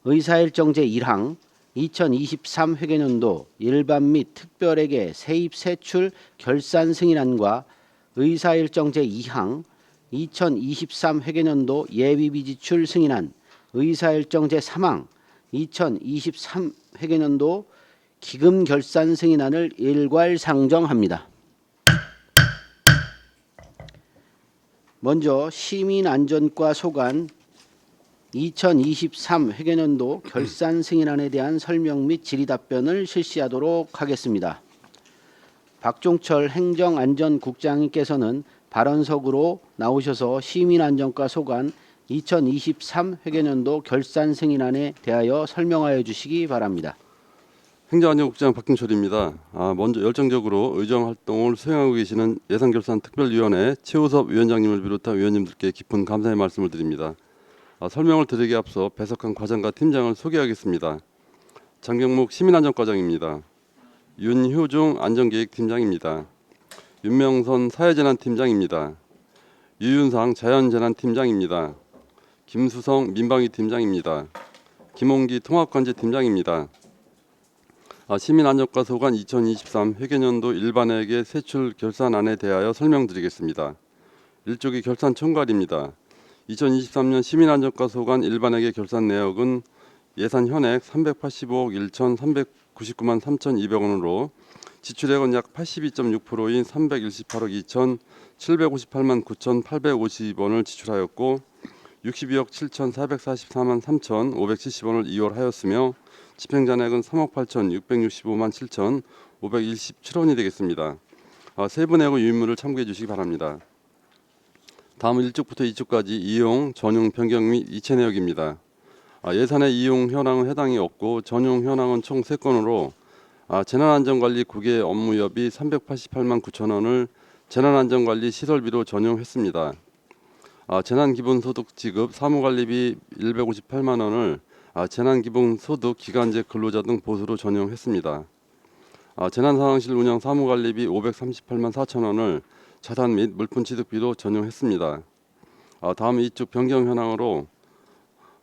의사일정 제1항 2023 회계연도 일반 및 특별회계 세입 세출 결산 승인안과 의사일정 제2항 2023 회계연도 예비비 지출 승인안, 의사일정 제3항 2023 회계연도 기금 결산 승인안을 일괄 상정합니다. 먼저 시민안전과 소관 2023 회계연도 결산 승인안에 대한 설명 및 질의답변을 실시하도록 하겠습니다. 박종철 행정안전국장님께서는 발언석으로 나오셔서 시민안전과 소관 2023 회계연도 결산 승인안에 대하여 설명하여 주시기 바랍니다. 행정안전국장 박종철입니다. 먼저 열정적으로 의정활동을 수행하고 계시는 예산결산특별위원회 최우섭 위원장님을 비롯한 위원님들께 깊은 감사의 말씀을 드립니다. 설명을 드리기에 앞서 배석한 과장과 팀장을 소개하겠습니다. 장경목 시민안전과장입니다. 윤효중 안전계획팀장입니다. 윤명선 사회재난팀장입니다. 유윤상 자연재난팀장입니다. 김수성 민방위팀장입니다. 김홍기 통합관제팀장입니다. 시민안전과 소관 2023 회계연도 일반회계 세출 결산안에 대하여 설명드리겠습니다. 일조기 결산 총괄입니다. 2023년 시민안전과 소관 일반회계 결산 내역은 예산 현액 385억 1,399만 3,200원으로 지출액은 약 82.6%인 318억 2,758만 9,850원을 지출하였고 62억 7,444만 3,570원을 이월하였으며 집행잔액은 3억 8,665만 7,527원이 되겠습니다. 세부 내역의 유인물을 참고해 주시기 바랍니다. 다음은 1쪽부터 2쪽까지 이용, 전용, 변경 및 이체 내역입니다. 예산의 이용 현황은 해당이 없고 전용 현황은 총 3건으로 재난안전관리 국외 업무여비 388만 9천원을 재난안전관리 시설비로 전용했습니다. 재난기본소득 지급 사무관리비 158만 원을 재난기본소득 기간제 근로자 등 보수로 전용했습니다. 재난상황실 운영 사무관리비 538만 4천 원을 자산 및 물품 취득비로 전용했습니다. 다음 이쪽 변경 현황으로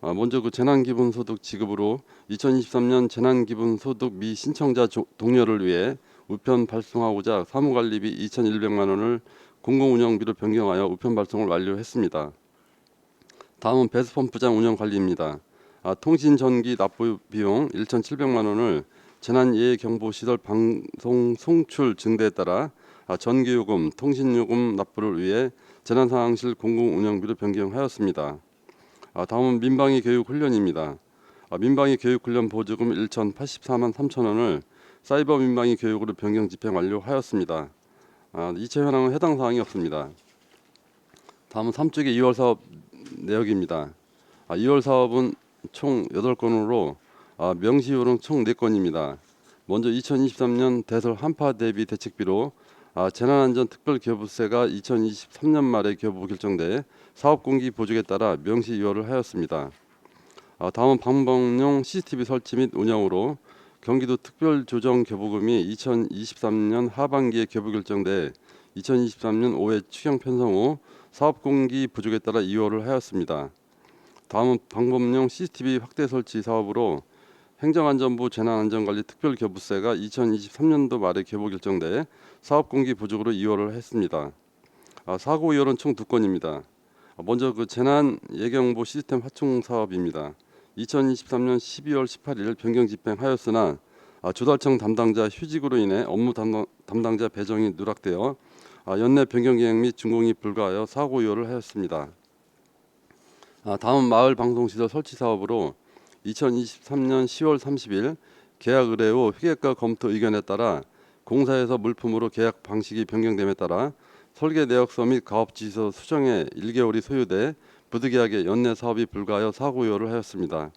먼저 재난기본소득 지급으로 2023년 재난기본소득 미신청자 독려를 위해 우편 발송하고자 사무관리비 2,100만 원을 공공운영비로 변경하여 우편 발송을 완료했습니다. 다음은 배수펌프장 운영관리입니다. 통신전기 납부 비용 1,700만 원을 재난예경보시설 방송 송출 증대에 따라 전기요금, 통신요금 납부를 위해 재난상황실 공공운영비로 변경하였습니다. 다음은 민방위 교육훈련입니다. 민방위 교육훈련 보조금 1,084만 3천 원을 사이버 민방위 교육으로 변경 집행 완료하였습니다. 이체 현황은 해당 사항이 없습니다. 다음은 3쪽의 2월 사업 내역입니다. 2월 사업은 총 8건으로 명시효는 총 4건입니다. 먼저 2023년 대설 한파 대비 대책비로 재난안전특별교부세가 2023년 말에 교부 결정돼 사업공기 보조에 따라 명시유효를 하였습니다. 다음은 방범용 CCTV 설치 및 운영으로 경기도 특별조정교부금이 2023년 하반기에 교부 결정돼 2023년 5회 추경 편성 후 사업공기 부족에 따라 이월을 하였습니다. 다음은 방범용 CCTV 확대 설치 사업으로 행정안전부 재난안전관리 특별교부세가 2023년도 말에 교부 결정돼 사업공기 부족으로 이월을 했습니다. 사고 이월은 총 2건입니다. 먼저 재난예경보 시스템 확충 사업입니다. 2023년 12월 18일 변경 집행하였으나 조달청 담당자 휴직으로 인해 업무 담당자 배정이 누락되어 연내 변경 계획 및 준공이 불가하여 사고 이월을 하였습니다. 다음 마을 방송시설 설치 사업으로 2023년 10월 30일 계약 의뢰 후 회계과 검토 의견에 따라 공사에서 물품으로 계약 방식이 변경됨에 따라 설계 내역서 및 가업지시서 수정에 1개월이 소요돼 부득이하게 연내 사업이 불가하여 사고 이월을 하였습니다.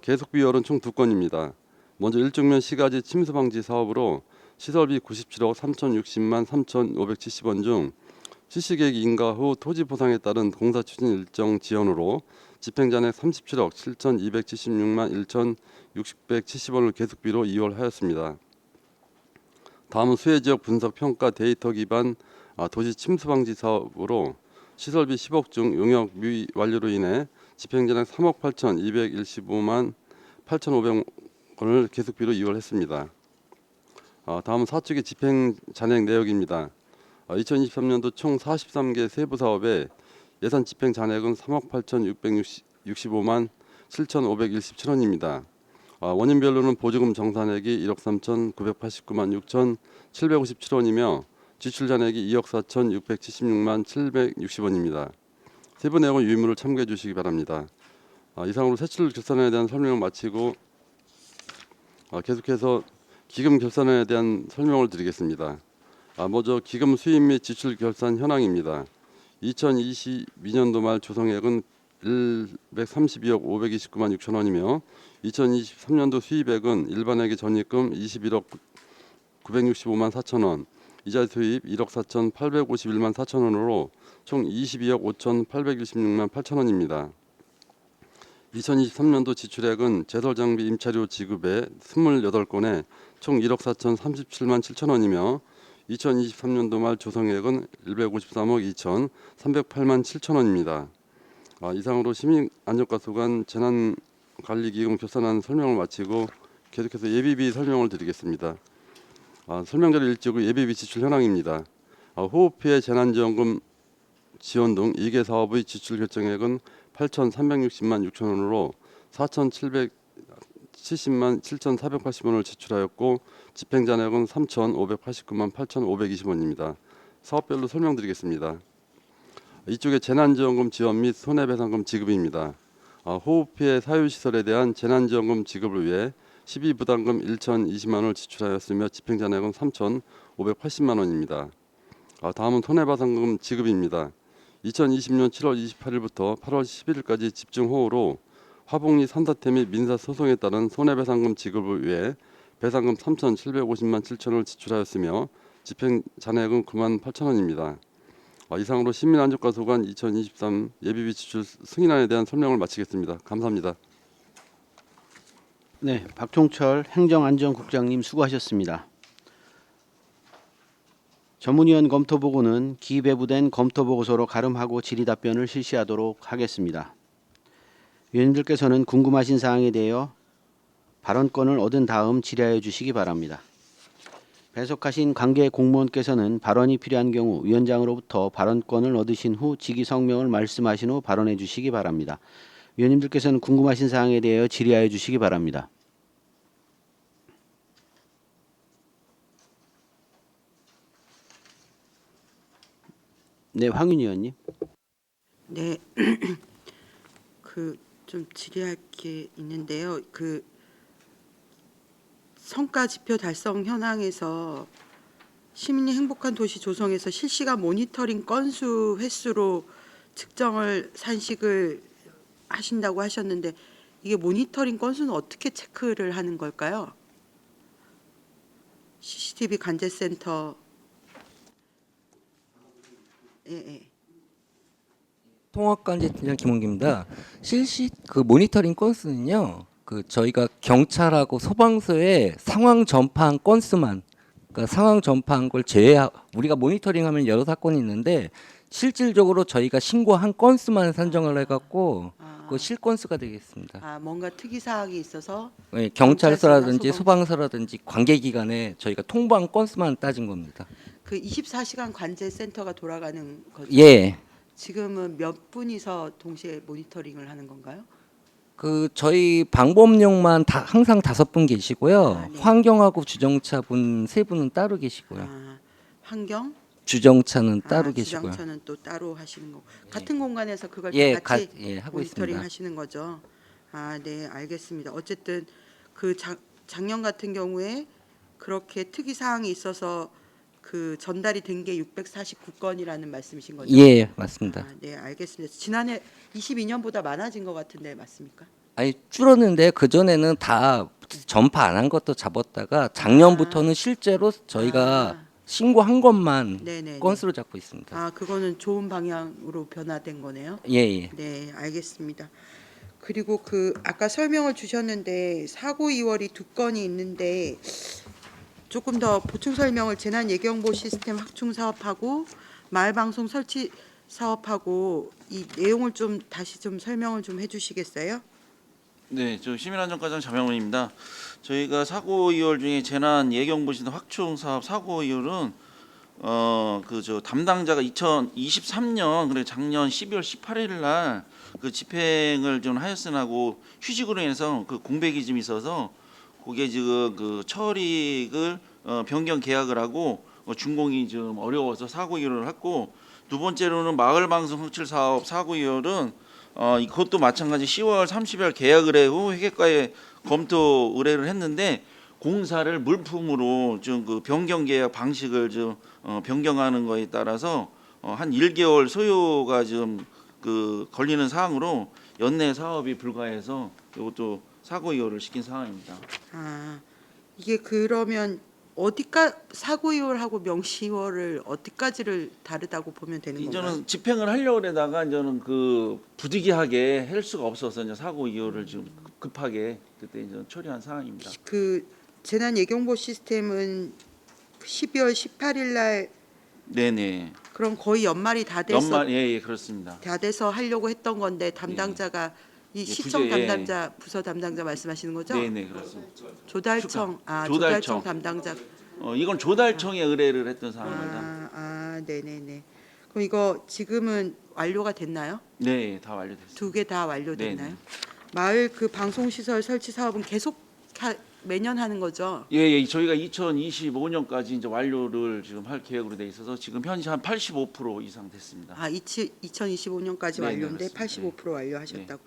계속 비월은 총 2건입니다. 먼저 일정면 시가지 침수 방지 사업으로 시설비 97억 3,060만 3,570원 중 실시계획 인가 후 토지 보상에 따른 공사 추진 일정 지연으로 집행잔액 37억 7,276만 1,670원을 계속비로 이월하였습니다. 다음은 수해지역 분석 평가 데이터 기반 도시 침수 방지 사업으로 시설비 10억 중 용역 미완료로 인해 집행잔액 3억 8,215만 8,500원을 계속비로 이월했습니다. 다음은 사측의 집행 잔액 내역입니다. 2023년도 총 43개 세부 사업에 예산 집행 잔액은 3억 8,665만 7,517원입니다. 원인별로는 보조금 정산액이 1억 3,989만 6,757원이며 지출 잔액이 2억 4,676만 760원입니다. 세부 내용은 유의문을 참고해 주시기 바랍니다. 이상으로 세출 결산에 대한 설명을 마치고 계속해서 기금 결산에 대한 설명을 드리겠습니다. 먼저 기금 수입 및 지출 결산 현황입니다. 2022년도 말 조성액은 132억 529만 6천 원이며 2023년도 수입액은 일반회계 전입금 21억 965만 4천 원, 이자 수입 1억 4,851만 4천 원으로 총 22억 5,816만 8천 원입니다. 2023년도 지출액은 제설장비 임차료 지급에 28건에 총 1억 4,037만 7천 원이며 2023년도 말 조성액은 153억 2,308만 7천 원입니다. 이상으로 시민안전과수관 재난관리기금 결산안 설명을 마치고 계속해서 예비비 설명을 드리겠습니다. 설명자료 일지구 예비비 지출 현황입니다. 호흡피해 재난지원금 지원 등 2개 사업의 지출 결정액은 8,360만 6천 원으로 4,770만 7,480원을 지출하였고 집행잔액은 3,589만 8,520원입니다. 사업별로 설명드리겠습니다. 이쪽에 재난지원금 지원 및 손해배상금 지급입니다. 호흡피해 사유시설에 대한 재난지원금 지급을 위해 12부담금 1,020만 원을 지출하였으며 집행잔액은 3,580만 원입니다. 다음은 손해배상금 지급입니다. 2020년 7월 28일부터 8월 11일까지 집중호우로 화북리 산사태 및 민사소송에 따른 손해배상금 지급을 위해 배상금 3,750만 7천원을 지출하였으며 집행잔액은 9만 8천 원입니다. 이상으로 시민안전과수관 2023 예비비 지출 승인안에 대한 설명을 마치겠습니다. 감사합니다. 네, 박종철 행정안전국장님 수고하셨습니다. 전문위원 검토보고는 기배부된 검토보고서로 가름하고 질의답변을 실시하도록 하겠습니다. 위원님들께서는 궁금하신 사항에 대하여 발언권을 얻은 다음 질의하여 주시기 바랍니다. 배석하신 관계 공무원께서는 발언이 필요한 경우 위원장으로부터 발언권을 얻으신 후 직위 성명을 말씀하신 후 발언해 주시기 바랍니다. 위원님들께서는 궁금하신 사항에 대하여 질의하여 주시기 바랍니다. 네, 황윤 의원님. 네, 좀 질의할 게 있는데요. 성과 지표 달성 현황에서 시민이 행복한 도시 조성에서 실시간 모니터링 건수 횟수로 측정을 산식을 하신다고 하셨는데 이게 모니터링 건수는 어떻게 체크를 하는 걸까요? CCTV 관제센터. 예. 통합관제팀장 김원기입니다. 실시 모니터링 건수는요. 저희가 경찰하고 소방서의 상황 전파한 건수만, 그러니까 상황 전파한 걸 우리가 모니터링하면 여러 사건이 있는데 실질적으로 저희가 신고한 건수만 산정을 해갖고 그 실건수가 되겠습니다. 뭔가 특이 사항이 있어서 네, 경찰서라든지 소방서. 소방서라든지 관계기관에 저희가 통보한 건수만 따진 겁니다. 24시간 관제센터가 돌아가는 거죠? 예. 지금은 몇 분이서 동시에 모니터링을 하는 건가요? 저희 방범용만 항상 5분 계시고요. 네. 환경하고 주정차분 3분은 따로 계시고요. 환경? 주정차는 따로 계시고요. 주정차는 또 따로 하시는 거. 같은 공간에서 그걸 예, 같이 하고 모니터링 있습니다. 하시는 거죠. 네, 알겠습니다. 어쨌든 작년 같은 경우에 그렇게 특이 사항이 있어서 전달이 된 게 649건이라는 말씀이신 거죠? 예, 맞습니다. 네, 알겠습니다. 지난해 22년보다 많아진 것 같은데 맞습니까? 아니 줄었는데 그 전에는 다 전파 안 한 것도 잡았다가 작년부터는 실제로 저희가 신고한 것만 네네. 건수로 잡고 있습니다. 그거는 좋은 방향으로 변화된 거네요. 예. 네, 알겠습니다. 그리고 아까 설명을 주셨는데 사고 이월이 2건이 있는데 조금 더 보충 설명을 재난 예경보 시스템 확충 사업하고 마을 방송 설치 사업하고 이 내용을 좀 다시 좀 설명을 좀 해주시겠어요? 네, 저 시민안전과장 장명훈입니다. 저희가 사고 이율 중에 재난 예경보신 확충 사업 사고 이율은 담당자가 2023년 그래 작년 12월 18일 날 그 집행을 좀 하였으나고 휴직으로 인해서 그 공백이 좀 있어서 그게 지금 그 처리를 변경 계약을 하고 준공이 좀 어려워서 사고 이율을 했고, 두 번째로는 마을 방송 확출 사업 사고 이율은 이것도 마찬가지 10월 30일 계약 의뢰 후 회계과에 검토 의뢰를 했는데 공사를 물품으로 좀 그 변경 계약 방식을 좀 변경하는 거에 따라서 한 1개월 소요가 좀 그 걸리는 사항으로 연내 사업이 불가해서 이것도 사고 이율을 시킨 상황입니다. 아, 이게 그러면 어디까 사고 이율하고 명시월을 어디까지를 다르다고 보면 되는 건가요? 이제는 집행을 하려고 하다가 이제는 그 부득이하게 할 수가 없어서 이제 사고 이율을 좀 급하게 그때 이제 처리한 상황입니다. 그 재난 예경보 시스템은 12월 18일 날 네네. 그럼 거의 연말이 다 돼서 연말 예 그렇습니다. 다 돼서 하려고 했던 건데 담당자가 이 예, 시청 부재, 예. 담당자 부서 담당자 말씀하시는 거죠? 네네 그렇습니다. 조달청 조달청. 조달청 담당자 이건 조달청에 의뢰를 했던 사항입니다. 네네네. 그럼 이거 지금은 완료가 됐나요? 네, 다 완료됐습니다. 두 개 다 완료됐나요? 네네. 마을 그 방송 시설 설치 사업은 계속 매년 하는 거죠? 예, 저희가 2025년까지 이제 완료를 지금 할 계획으로 돼 있어서 지금 현재 한 85% 이상 됐습니다. 2025년까지 네, 완료인데 그렇습니다. 85% 완료하셨다고.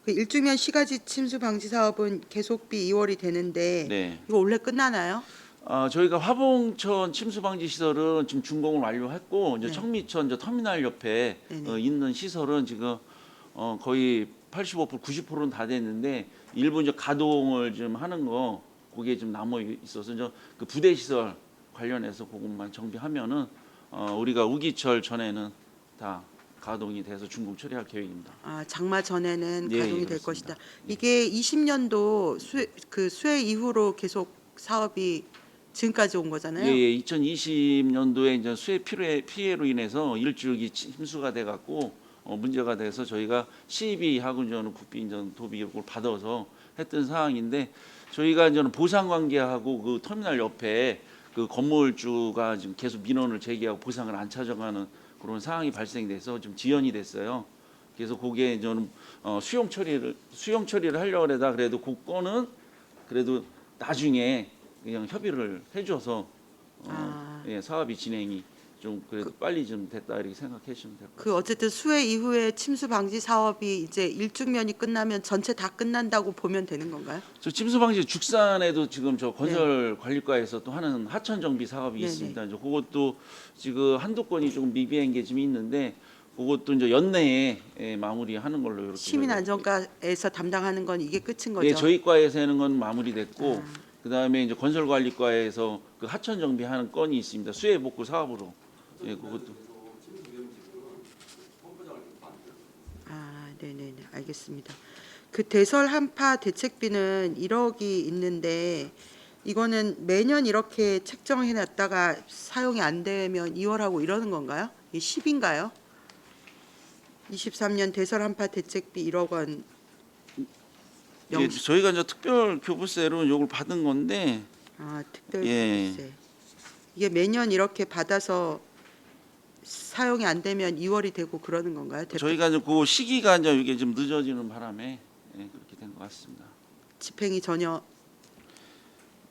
그 일주면 시가지 침수 방지 사업은 계속비 2월이 되는데 네. 이거 원래 끝나나요? 저희가 화봉천 침수 방지 시설은 지금 준공을 완료했고 이제 네. 청미천 이제 터미널 옆에 네네. 있는 시설은 지금 거의 85% 90%는 다 됐는데 일부 이제 가동을 좀 하는 거 그게 좀 남아 있어서 이제 그 부대 시설 관련해서 그것만 정비하면은 우리가 우기철 전에는 다 가동이 돼서 준공 처리할 계획입니다. 장마 전에는 예, 가동이 예, 될 그렇습니다. 것이다. 이게 20년도 수해 이후로 계속 사업이 지금까지 온 거잖아요. 예, 2020년도에 이제 수해 피해로 인해서 일주기 침수가 돼 갖고 문제가 돼서 저희가 시비하고 이제는 국비 인전 도비 요구를 받아서 했던 상황인데, 저희가 이제는 보상 관계하고 그 터미널 옆에 그 건물주가 지금 계속 민원을 제기하고 보상을 안 찾아가는 그런 상황이 발생돼서 좀 지연이 됐어요. 그래서 거기에 저는 수용 처리를 하려고 하다 그래도 그 건은 그래도 나중에 그냥 협의를 해줘서 예, 사업이 진행이 좀 그래도 빨리 좀 됐다 이렇게 생각해 주시면 될 것 같습니다. 그 어쨌든 수해 이후에 침수 방지 사업이 이제 일중면이 끝나면 전체 다 끝난다고 보면 되는 건가요? 저 침수 방지 죽산에도 지금 저 건설 관리과에서 또 하는 하천 정비 사업이 네네. 있습니다. 이제 그것도 지금 한두 건이 조금 미비한 게 좀 있는데 그것도 이제 연내에 마무리하는 걸로 이렇게. 시민안전과에서 담당하는 건 이게 끝인 거죠? 예, 저희 과에서 하는 건 마무리됐고 그다음에 이제 건설관리과에서 그 하천 정비하는 건이 있습니다. 수해 복구 사업으로. 예, 그것도. 네네네, 알겠습니다. 그 대설 한파 대책비는 1억이 있는데 이거는 매년 이렇게 책정해 놨다가 사용이 안 되면 2월하고 이러는 건가요? 이게 10인가요? 23년 대설 한파 대책비 1억 원. 예, 저희가 이제 특별 교부세로 요걸 받은 건데 특별 예. 교부세. 이게 매년 이렇게 받아서 사용이 안 되면 2월이 되고 그러는 건가요? 저희가 이제 그 시기가 이제 이게 좀 늦어지는 바람에 그렇게 된 것 같습니다. 집행이 전혀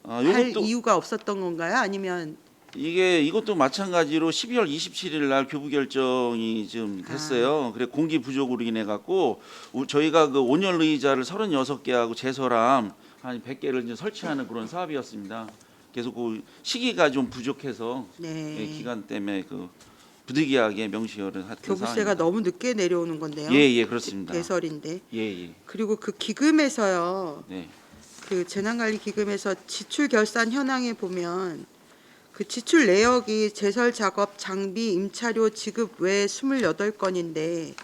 할 요것도 이유가 없었던 건가요? 아니면 이것도 마찬가지로 12월 27일 날 교부 결정이 좀 됐어요. 그래 공기 부족으로 인해 갖고 저희가 그 온열 의자를 36개하고 제설함 한 100개를 이제 설치하는 그런 사업이었습니다. 그래서 그 시기가 좀 부족해서 네. 기간 때문에 그 부득이하게 명시를 했던 교부세가 상황입니다. 너무 늦게 내려오는 건데요. 예, 그렇습니다. 대설인데. 예. 그리고 그 기금에서요. 네. 그 재난관리 기금에서 지출 결산 현황에 보면 그 지출 내역이 제설 작업 장비 임차료 지급 외 28건인데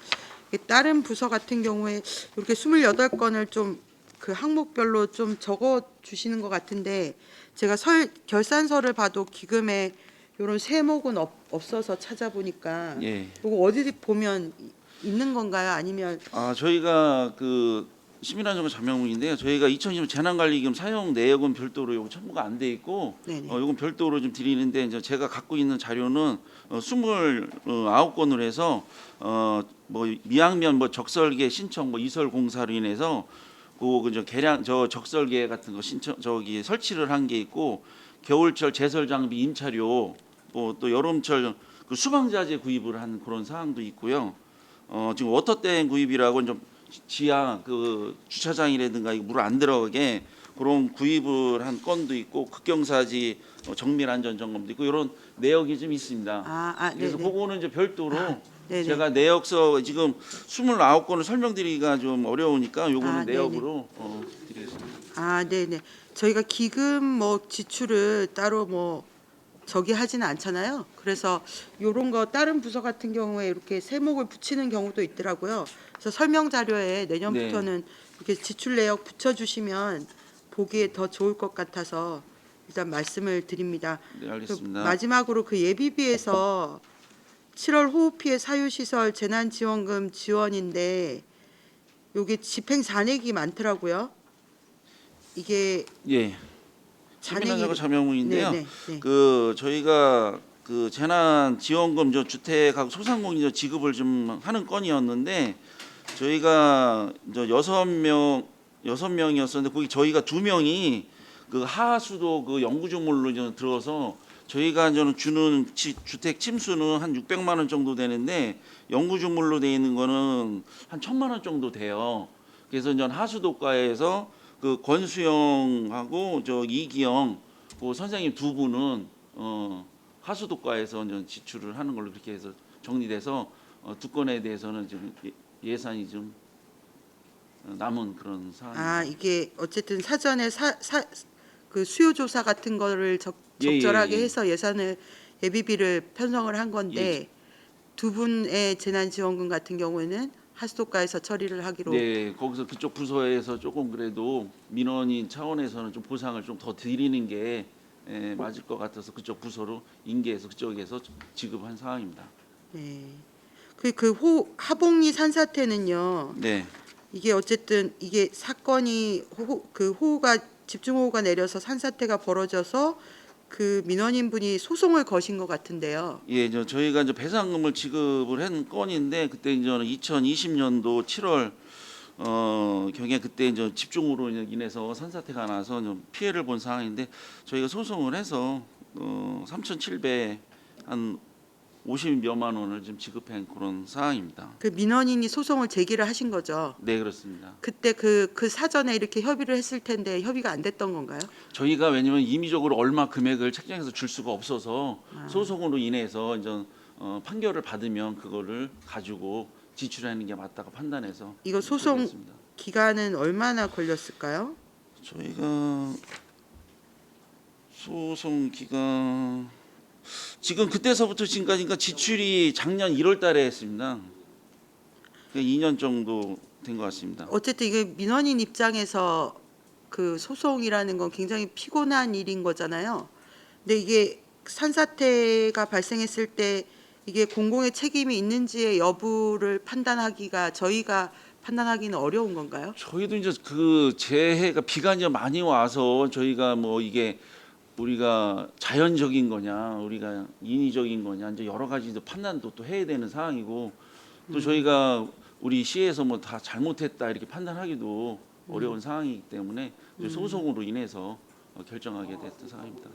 다른 부서 같은 경우에 이렇게 28건을 좀 그 항목별로 좀 적어 주시는 것 같은데 제가 결산서를 봐도 기금에 이런 세목은 없어서 찾아보니까 예. 이거 어디 보면 있는 건가요? 아니면 저희가 그 시민안전과 자명문인데요. 저희가 2020 재난관리기금 사용 내역은 별도로 요거 첨부가 안 돼 있고 네네. 요건 별도로 좀 드리는데 이제 제가 갖고 있는 자료는 29건으로 해서 뭐 미양면 뭐 적설계 신청 뭐 이설 공사로 인해서 그저 개량 저 적설계 같은 거 신청 저기 설치를 한 게 있고 겨울철 제설 장비 임차료 또 여름철 그 수방자재 구입을 한 그런 사항도 있고요. 지금 워터댐 구입이라고 좀 지하 그 주차장이라든가 물 안 들어가게 그런 구입을 한 건도 있고 극경사지 정밀 안전 점검도 있고 이런 내역이 좀 있습니다. 그래서 네네. 그거는 이제 별도로 네네. 제가 내역서 지금 29건을 설명드리기가 좀 어려우니까 요거는 네네. 내역으로 드리겠습니다. 네네. 저희가 기금 뭐 지출을 따로 뭐 저기 하지는 않잖아요. 그래서 요런 거 다른 부서 같은 경우에 이렇게 세목을 붙이는 경우도 있더라고요. 그래서 설명 자료에 내년부터는 이렇게 지출 내역 붙여주시면 보기에 더 좋을 것 같아서 일단 말씀을 드립니다. 네, 알겠습니다. 마지막으로 그 예비비에서 7월 호우 피해 사유 시설 재난 지원금 지원인데 요게 집행 잔액이 많더라고요. 이게 예. 시민안전과 자명문인데요. 네. 그 저희가 그 재난 지원금 저 주택하고 소상공인 지급을 좀 하는 건이었는데 저희가 저 6명이었었는데 거기 저희가 2명이 그 하수도 그 영구조물로 이제 들어서 저희가 저는 주는 주택 침수는 한 600만 원 정도 되는데 영구조물로 돼 있는 거는 한 1,000만 원 정도 돼요. 그래서 이제 하수도과에서 그 권수영하고 저 이기영 그 선생님 두 분은 하수도과에서 이제 지출을 하는 걸로 그렇게 해서 정리돼서 두 건에 대해서는 좀 예산이 좀 남은 그런 상황입니다. 이게 어쨌든 사전에 그 수요 조사 같은 거를 예, 적절하게 예. 해서 예산을 예비비를 편성을 한 건데 예. 두 분의 재난지원금 같은 경우에는 하수도과에서 처리를 하기로. 네, 거기서 그쪽 부서에서 조금 그래도 민원인 차원에서는 좀 보상을 좀 더 드리는 게 맞을 것 같아서 그쪽 부서로 인계해서 그쪽에서 지급한 상황입니다. 네. 하봉리 산사태는요. 네, 이게 어쨌든 이게 사건이 호우가 집중호우가 내려서 산사태가 벌어져서 그 민원인분이 소송을 거신 것 같은데요. 예, 저희가 이제 배상금을 지급을 한 건인데 그때 이제 2020년도 7월 경에 그때 이제 집중으로 인해서 산사태가 나서 좀 피해를 본 상황인데 저희가 소송을 해서 3,700 한 50여만 원을 좀 지급한 그런 상황입니다. 그 민원인이 소송을 제기를 하신 거죠. 네, 그렇습니다. 그때 그 사전에 이렇게 협의를 했을 텐데 협의가 안 됐던 건가요? 저희가 왜냐면 임의적으로 얼마 금액을 책정해서 줄 수가 없어서 소송으로 인해서 이제 판결을 받으면 그거를 가지고 지출하는 게 맞다고 판단해서 이거 소송 그랬습니다. 기간은 얼마나 걸렸을까요? 저희가 소송 기간 지금 그때서부터 지금까지니까 지출이 작년 1월 달에 했습니다. 2년 정도 된 것 같습니다. 어쨌든 이게 민원인 입장에서 그 소송이라는 건 굉장히 피곤한 일인 거잖아요. 근데 이게 산사태가 발생했을 때 이게 공공의 책임이 있는지의 여부를 판단하기가 저희가 판단하기는 어려운 건가요? 저희도 이제 그 재해가 비가 이제 많이 와서 저희가 뭐 이게 우리가 자연적인 거냐, 우리가 인위적인 거냐, 이제 여러 가지 판단도 또 해야 되는 상황이고 또 저희가 우리 시에서 뭐 다 잘못했다 이렇게 판단하기도 어려운 상황이기 때문에 이제 소송으로 인해서 결정하게 됐던 상황입니다.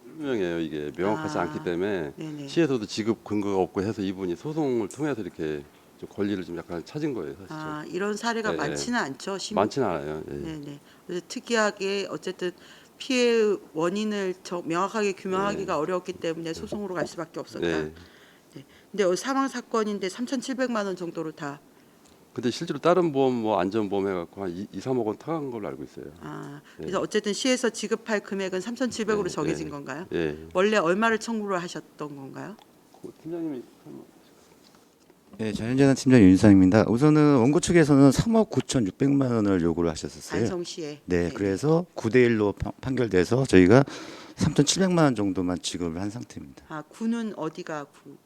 불명예요. 이게 명확하지 않기 때문에 네네. 시에서도 지급 근거가 없고 해서 이분이 소송을 통해서 이렇게 좀 권리를 좀 약간 찾은 거예요, 사실. 이런 사례가 네, 많지는 않죠. 많지는 않아요. 예. 네네. 그래서 특이하게 어쨌든 피해 원인을 명확하게 규명하기가 어려웠기 때문에 소송으로 갈 수밖에 없었다. 네. 근데 사망 사건인데 3,700만 원 정도로 다. 근데 실제로 다른 보험 뭐 안전보험 해갖고 한 3억 원 타간 걸로 알고 있어요. 그래서 어쨌든 시에서 지급할 금액은 3,700으로 네, 정해진 네. 건가요? 예. 원래 얼마를 청구를 하셨던 건가요? 팀장님이 네, 자연재난 팀장 윤상입니다. 우선은 원고 측에서는 3억 9,600만 원을 요구를 하셨었어요. 안성시에. 네, 그래서 9대 1로 판결돼서 저희가 3,700만 원 정도만 지급을 한 상태입니다. 아, 구는 어디가 구?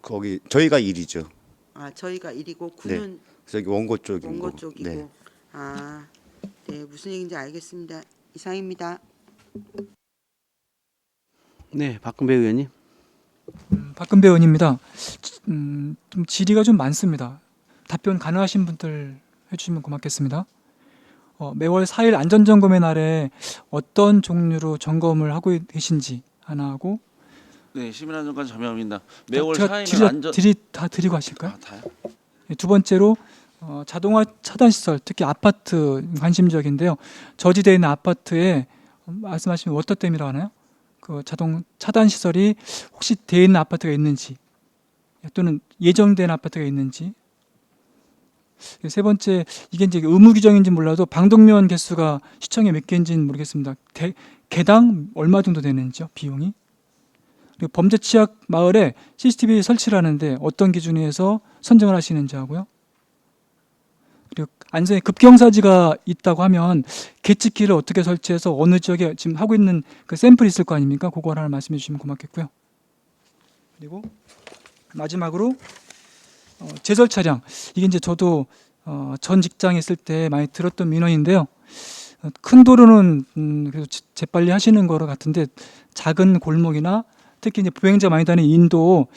거기 저희가 1이죠. 아, 저희가 1이고 구는 그래서 여기 원고 쪽인 원고 거고. 쪽이고. 네. 아, 네, 무슨 얘기인지 알겠습니다. 이상입니다. 네, 박근배 의원님. 박근배 의원입니다. 좀 질의가 좀 많습니다. 답변 가능하신 분들 해주시면 고맙겠습니다. 매월 4일 안전점검의 날에 어떤 종류로 점검을 하고 계신지 하나 하고 네, 시민안전관 자명입니다. 매월 제가 4일은 안전 다 드리고 하실까요? 아, 다요? 네, 두 번째로 자동화 차단 시설, 특히 아파트 관심적인데요. 저지되어 있는 아파트에 말씀하신 워터댐이라고 하나요? 그 자동 차단 시설이 혹시 되어 있는 아파트가 있는지 또는 예정된 아파트가 있는지. 세 번째, 이게 이제 의무 규정인지 몰라도 방독면 개수가 시청에 몇 개인지는 모르겠습니다. 개당 얼마 정도 되는지요, 비용이? 그리고 범죄 취약 마을에 CCTV 설치를 하는데 어떤 기준에 해서 선정을 하시는지 하고요. 그리고 안전에 급경사지가 있다고 하면 계측기를 어떻게 설치해서 어느 지역에 지금 하고 있는 그 샘플이 있을 거 아닙니까? 그거 하나 말씀해 주시면 고맙겠고요. 그리고 마지막으로 제설 차량, 이게 이제 저도 전 직장에 있을 때 많이 들었던 민원인데요. 큰 도로는 그래도 재빨리 하시는 거로 같은데 작은 골목이나 특히 이제 보행자 많이 다니는 인도,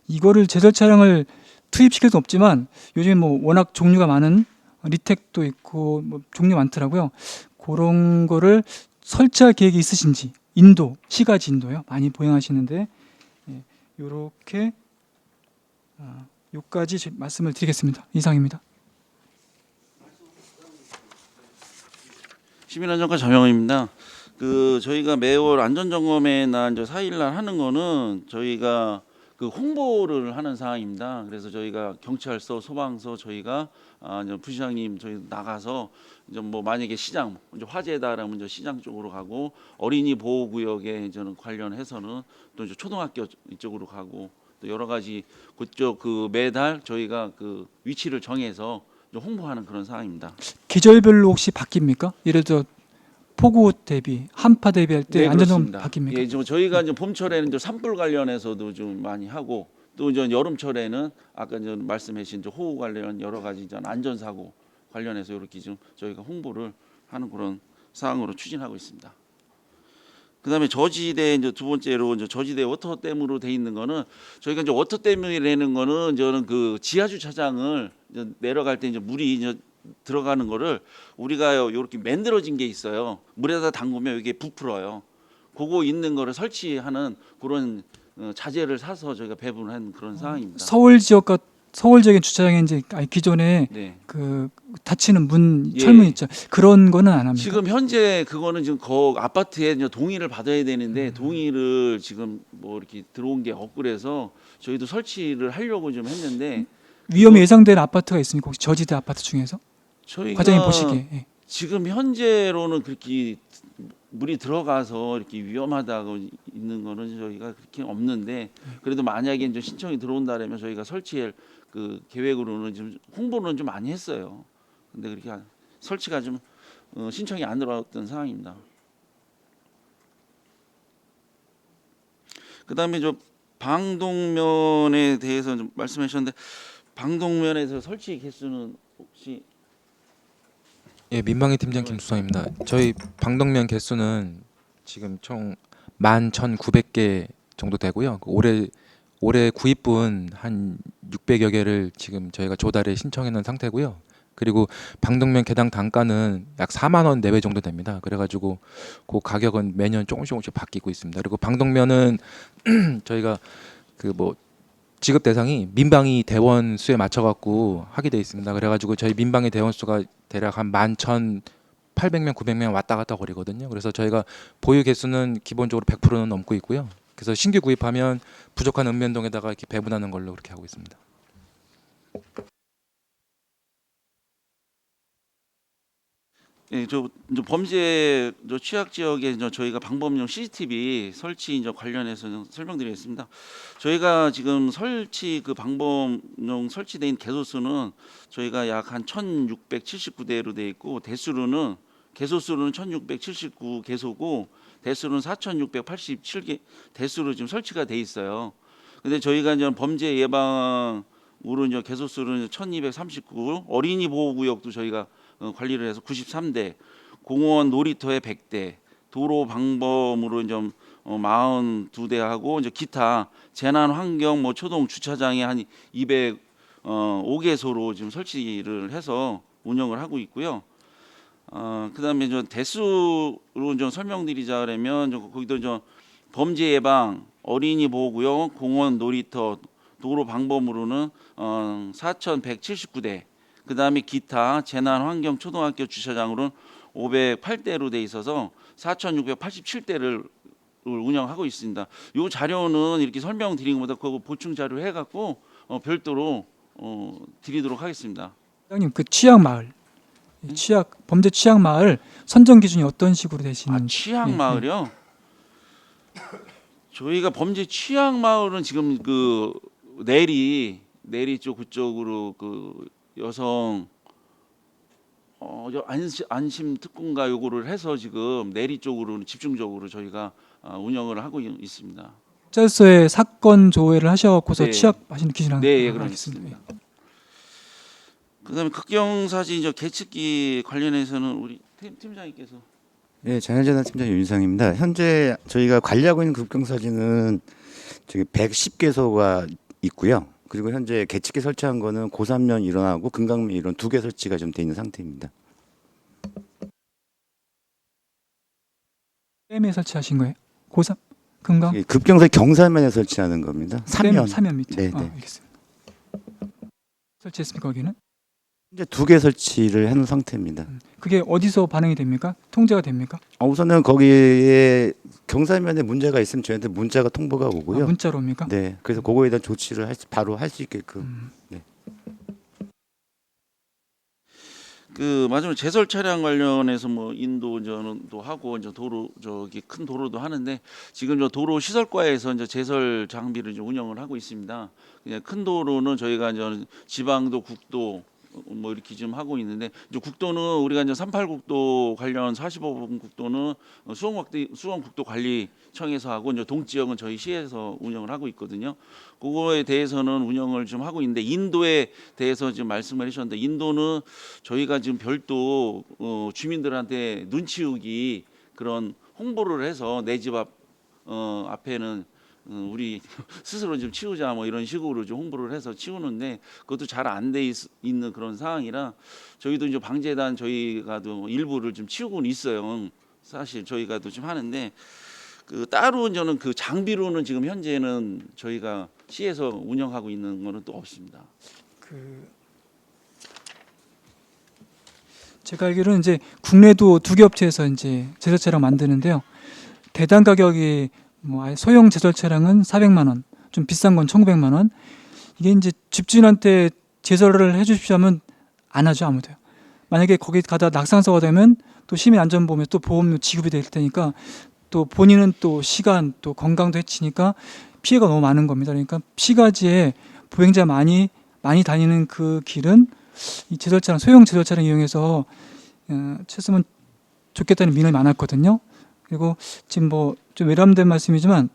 이거를 제설 차량을 투입시킬 수 없지만 요즘 뭐 워낙 종류가 많은 리텍도 있고 뭐 종류 많더라고요. 그런 거를 설치할 계획이 있으신지. 인도, 시가지 인도요. 많이 보행하시는데 요렇게 요까지 말씀을 드리겠습니다. 이상입니다. 시민안전관 자명입니다. 그 저희가 매월 안전점검의 날 이제 4일 날 하는 거는 저희가 그 홍보를 하는 사항입니다. 그래서 저희가 경찰서, 소방서 저희가 이제 부시장님 저희 나가서 이제 뭐 만약에 시장 이제 화재다라면 이제 시장 쪽으로 가고 어린이 보호구역에 이제는 관련해서는 또 이제 초등학교 이쪽으로 가고 또 여러 가지 그쪽 그 매달 저희가 그 위치를 정해서 좀 홍보하는 그런 사항입니다. 계절별로 혹시 바뀝니까? 예를 들어 폭우 대비, 한파 대비할 때 네, 안전점 그렇습니다. 바뀝니까? 예, 저희가 이제 봄철에는 이제 산불 관련해서도 좀 많이 하고 또 이제 여름철에는 아까 이제 말씀하신 이제 호우 관련 여러 가지 이제 안전사고 관련해서 이렇게 좀 저희가 홍보를 하는 그런 사항으로 추진하고 있습니다. 그다음에 저지대 이제 두 번째로 이제 저지대 워터댐으로 돼 있는 거는 저희가 이제 워터댐이라는 거는 저는 그 지하 주차장을 이제 내려갈 때 이제 물이 이제 들어가는 거를 우리가 이렇게 만들어진 게 있어요. 물에다 담그면 이게 부풀어요. 그거 있는 거를 설치하는 그런 자재를 사서 저희가 배분한 그런 상황입니다. 서울 지역적인 주차장에 이제 기존에 네. 그 닫히는 문 예. 철문 있죠. 그런 거는 안 합니까? 지금 현재 그거는 지금 아파트에 이제 동의를 받아야 되는데 동의를 지금 뭐 이렇게 들어온 게 없고 그래서 저희도 설치를 하려고 좀 했는데 위험이 예상되는 아파트가 있습니까? 혹시 저지대 아파트 중에서? 저희가 과장님 보시기에. 예. 지금 현재로는 그렇게 물이 들어가서 이렇게 위험하다고 있는 거는 저희가 그렇게 없는데 그래도 만약에 이제 신청이 들어온다면 저희가 설치할 그 계획으로는 좀 홍보는 좀 많이 했어요. 근데 그렇게 설치가 좀 신청이 안 들어왔던 상황입니다. 그다음에 저 방독면에 대해서 좀 말씀해 주셨는데 방독면에서 설치 개수는 혹시 예, 민방위 팀장 김수성입니다. 저희 방독면 개수는 지금 총 11,900개 정도 되고요. 올해 구입분 한 600여 개를 지금 저희가 조달에 신청해 놓은 상태고요. 그리고 방독면 개당 단가는 약 4만 원 내외 정도 됩니다. 그래가지고 그 가격은 매년 조금씩 바뀌고 있습니다. 그리고 방독면은 저희가 그 뭐 지급 대상이 민방위 대원 수에 맞춰갖고 하게 돼 있습니다. 그래가지고 저희 민방위 대원 수가 대략 한 11,800명, 900명 왔다 갔다 거리거든요. 그래서 저희가 보유 개수는 기본적으로 100%는 넘고 있고요. 그래서 신규 구입하면 부족한 읍면동에다가 이렇게 배분하는 걸로 그렇게 하고 있습니다. 예, 저 이제 범죄 취약 지역에 이제 저희가 방범용 CCTV 설치 이제 관련해서 좀 설명드리겠습니다. 저희가 지금 설치 그 방범용 설치된 개소수는 저희가 약 한 1,679대로 돼 있고 개소수로는 1,679 개소고 대수로는 4,687개 대수로 지금 설치가 돼 있어요. 근데 저희가 이제 범죄 예방으로 이제 개소수는 1,239, 어린이 보호구역도 저희가 관리를 해서 93대, 공원 놀이터에 100대, 도로 방범으로 좀 42대 하고 이제 기타 재난 환경 뭐 초동 주차장에 한 205개소로 지금 설치를 해서 운영을 하고 있고요. 그다음에 좀 대수로 좀 설명드리자 그러면 거기도 좀 범죄 예방, 어린이 보호구역, 공원 놀이터, 도로 방범으로는 4,179대. 그다음에 기타 재난 환경 초등학교 주차장으로는 508대로 돼 있어서 4,687대를 운영하고 있습니다. 이 자료는 이렇게 설명드린 것보다 그거 보충 자료 해갖고 별도로 드리도록 하겠습니다. 회장님 그 취약 마을, 범죄 취약 마을 선정 기준이 어떤 식으로 되시는지. 취약 마을이요? 저희가 범죄 취약 마을은 지금 그 내리 쪽 그쪽으로 그 여성 안심 특공가 요구를 해서 지금 내리 쪽으로는 집중적으로 저희가 운영을 하고 있습니다. 경찰서에 사건 조회를 하셔갖고서 네. 취약하시는 기준을 네, 알겠습니다. 그렇습니다. 그다음에 극경사진 이제 계측기 관련해서는 우리 팀장님께서. 네, 자연재난 팀장 윤상입니다. 현재 저희가 관리하고 있는 급경사진은 저기 110개소가 있고요. 그리고 현재 계측기 설치한 거는 고삼면 일원하고 금강면 일원 2개 설치가 좀 돼 있는 상태입니다. 댐에 설치하신 거예요? 고삼 금강 급경사 경사면에 설치하는 겁니다. 댐 3면. 사면 밑에. 네, 네. 알겠습니다. 설치했습니까 거기는? 현재 2개 설치를 해놓은 상태입니다. 그게 어디서 반영이 됩니까? 통제가 됩니까? 우선은 거기에 경사면에 문제가 있으면 저희한테 문자가 통보가 오고요. 문자로 옵니까? 네, 그래서 그거에 대한 조치를 바로 할 수 있게끔. 네. 그 마지막으로 제설 차량 관련해서 뭐 인도 운전도 하고 이제 도로 저기 큰 도로도 하는데 지금 저 도로 시설과에서 이제 제설 장비를 이제 운영을 하고 있습니다. 그냥 큰 도로는 저희가 이제 지방도 국도 뭐 이렇게 좀 하고 있는데 이제 국도는 우리가 이제 38국도 관련 45번 국도는 수원국도 관리청에서 하고 이제 동지역은 저희 시에서 운영을 하고 있거든요. 그거에 대해서는 운영을 좀 하고 있는데 인도에 대해서 지금 말씀을 해주셨는데 인도는 저희가 지금 별도 주민들한테 눈치우기 그런 홍보를 해서 내 집 앞에는 우리 스스로 좀 치우자 뭐 이런 식으로 좀 홍보를 해서 치우는데 그것도 잘 안 돼 있는 그런 상황이라 저희도 이제 방재단 저희가도 일부를 좀 치우고는 있어요. 사실 저희가도 좀 하는데 그 따로 저는 그 장비로는 지금 현재는 저희가 시에서 운영하고 있는 거는 또 없습니다. 제가 알기로는 이제 국내도 2개 업체에서 이제 제설 차량 만드는데요. 대당 가격이 뭐 아예 소형 제설 차량은 400만 원, 좀 비싼 건 1,900만 원. 이게 이제 집주인한테 제설을 해주십시오 하면 안 하죠 아무도요. 만약에 거기 가다 낙상사가 되면 또 시민안전보험에 또 보험료 지급이 될 테니까 또 본인은 또 시간 또 건강도 해치니까 피해가 너무 많은 겁니다. 그러니까 피가지에 보행자 많이 다니는 그 길은 이 제설 차량, 소형 제설 차량 이용해서 했으면 좋겠다는 민원이 많았거든요. 그리고 지금 뭐 좀 외람된 말씀이지만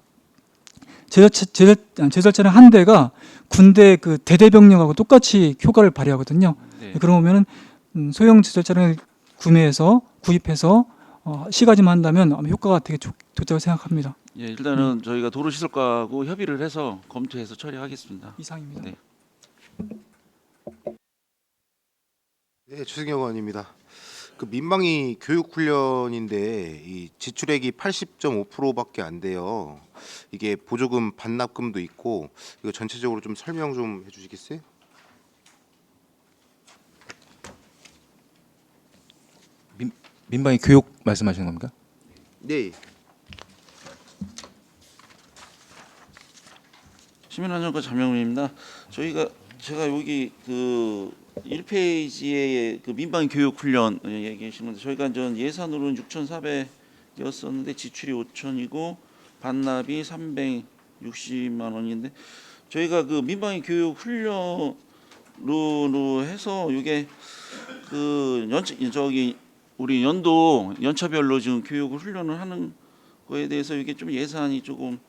제설 차량 한 대가 군대 그 대대병력하고 똑같이 효과를 발휘하거든요. 네. 그런 거 보면은 소형 제설 차량을 구입해서 시가지만 한다면 아마 효과가 되게 좋다고 생각합니다. 예, 일단은 저희가 도로시설과하고 협의를 해서 검토해서 처리하겠습니다. 이상입니다. 네. 네, 주승영 의원입니다. 그 민방위 교육 훈련인데 이 지출액이 80.5%밖에 안 돼요. 이게 보조금 반납금도 있고 이거 전체적으로 좀 설명 좀 해주시겠어요? 민방위 교육 말씀하시는 겁니까? 네. 시민안전과 자명입니다. 제가 여기 그 1페이지에 그 민방위 교육 훈련 얘기하시는데 저희가 전 예산으로는 6,400이었었는데 지출이 5,000이고 반납이 360만 원인데 저희가 그 민방위 교육 훈련으로 해서 이게 그 우리 연차별로 지금 교육을 훈련을 하는 그거에 대해서 이게 좀 예산이 조금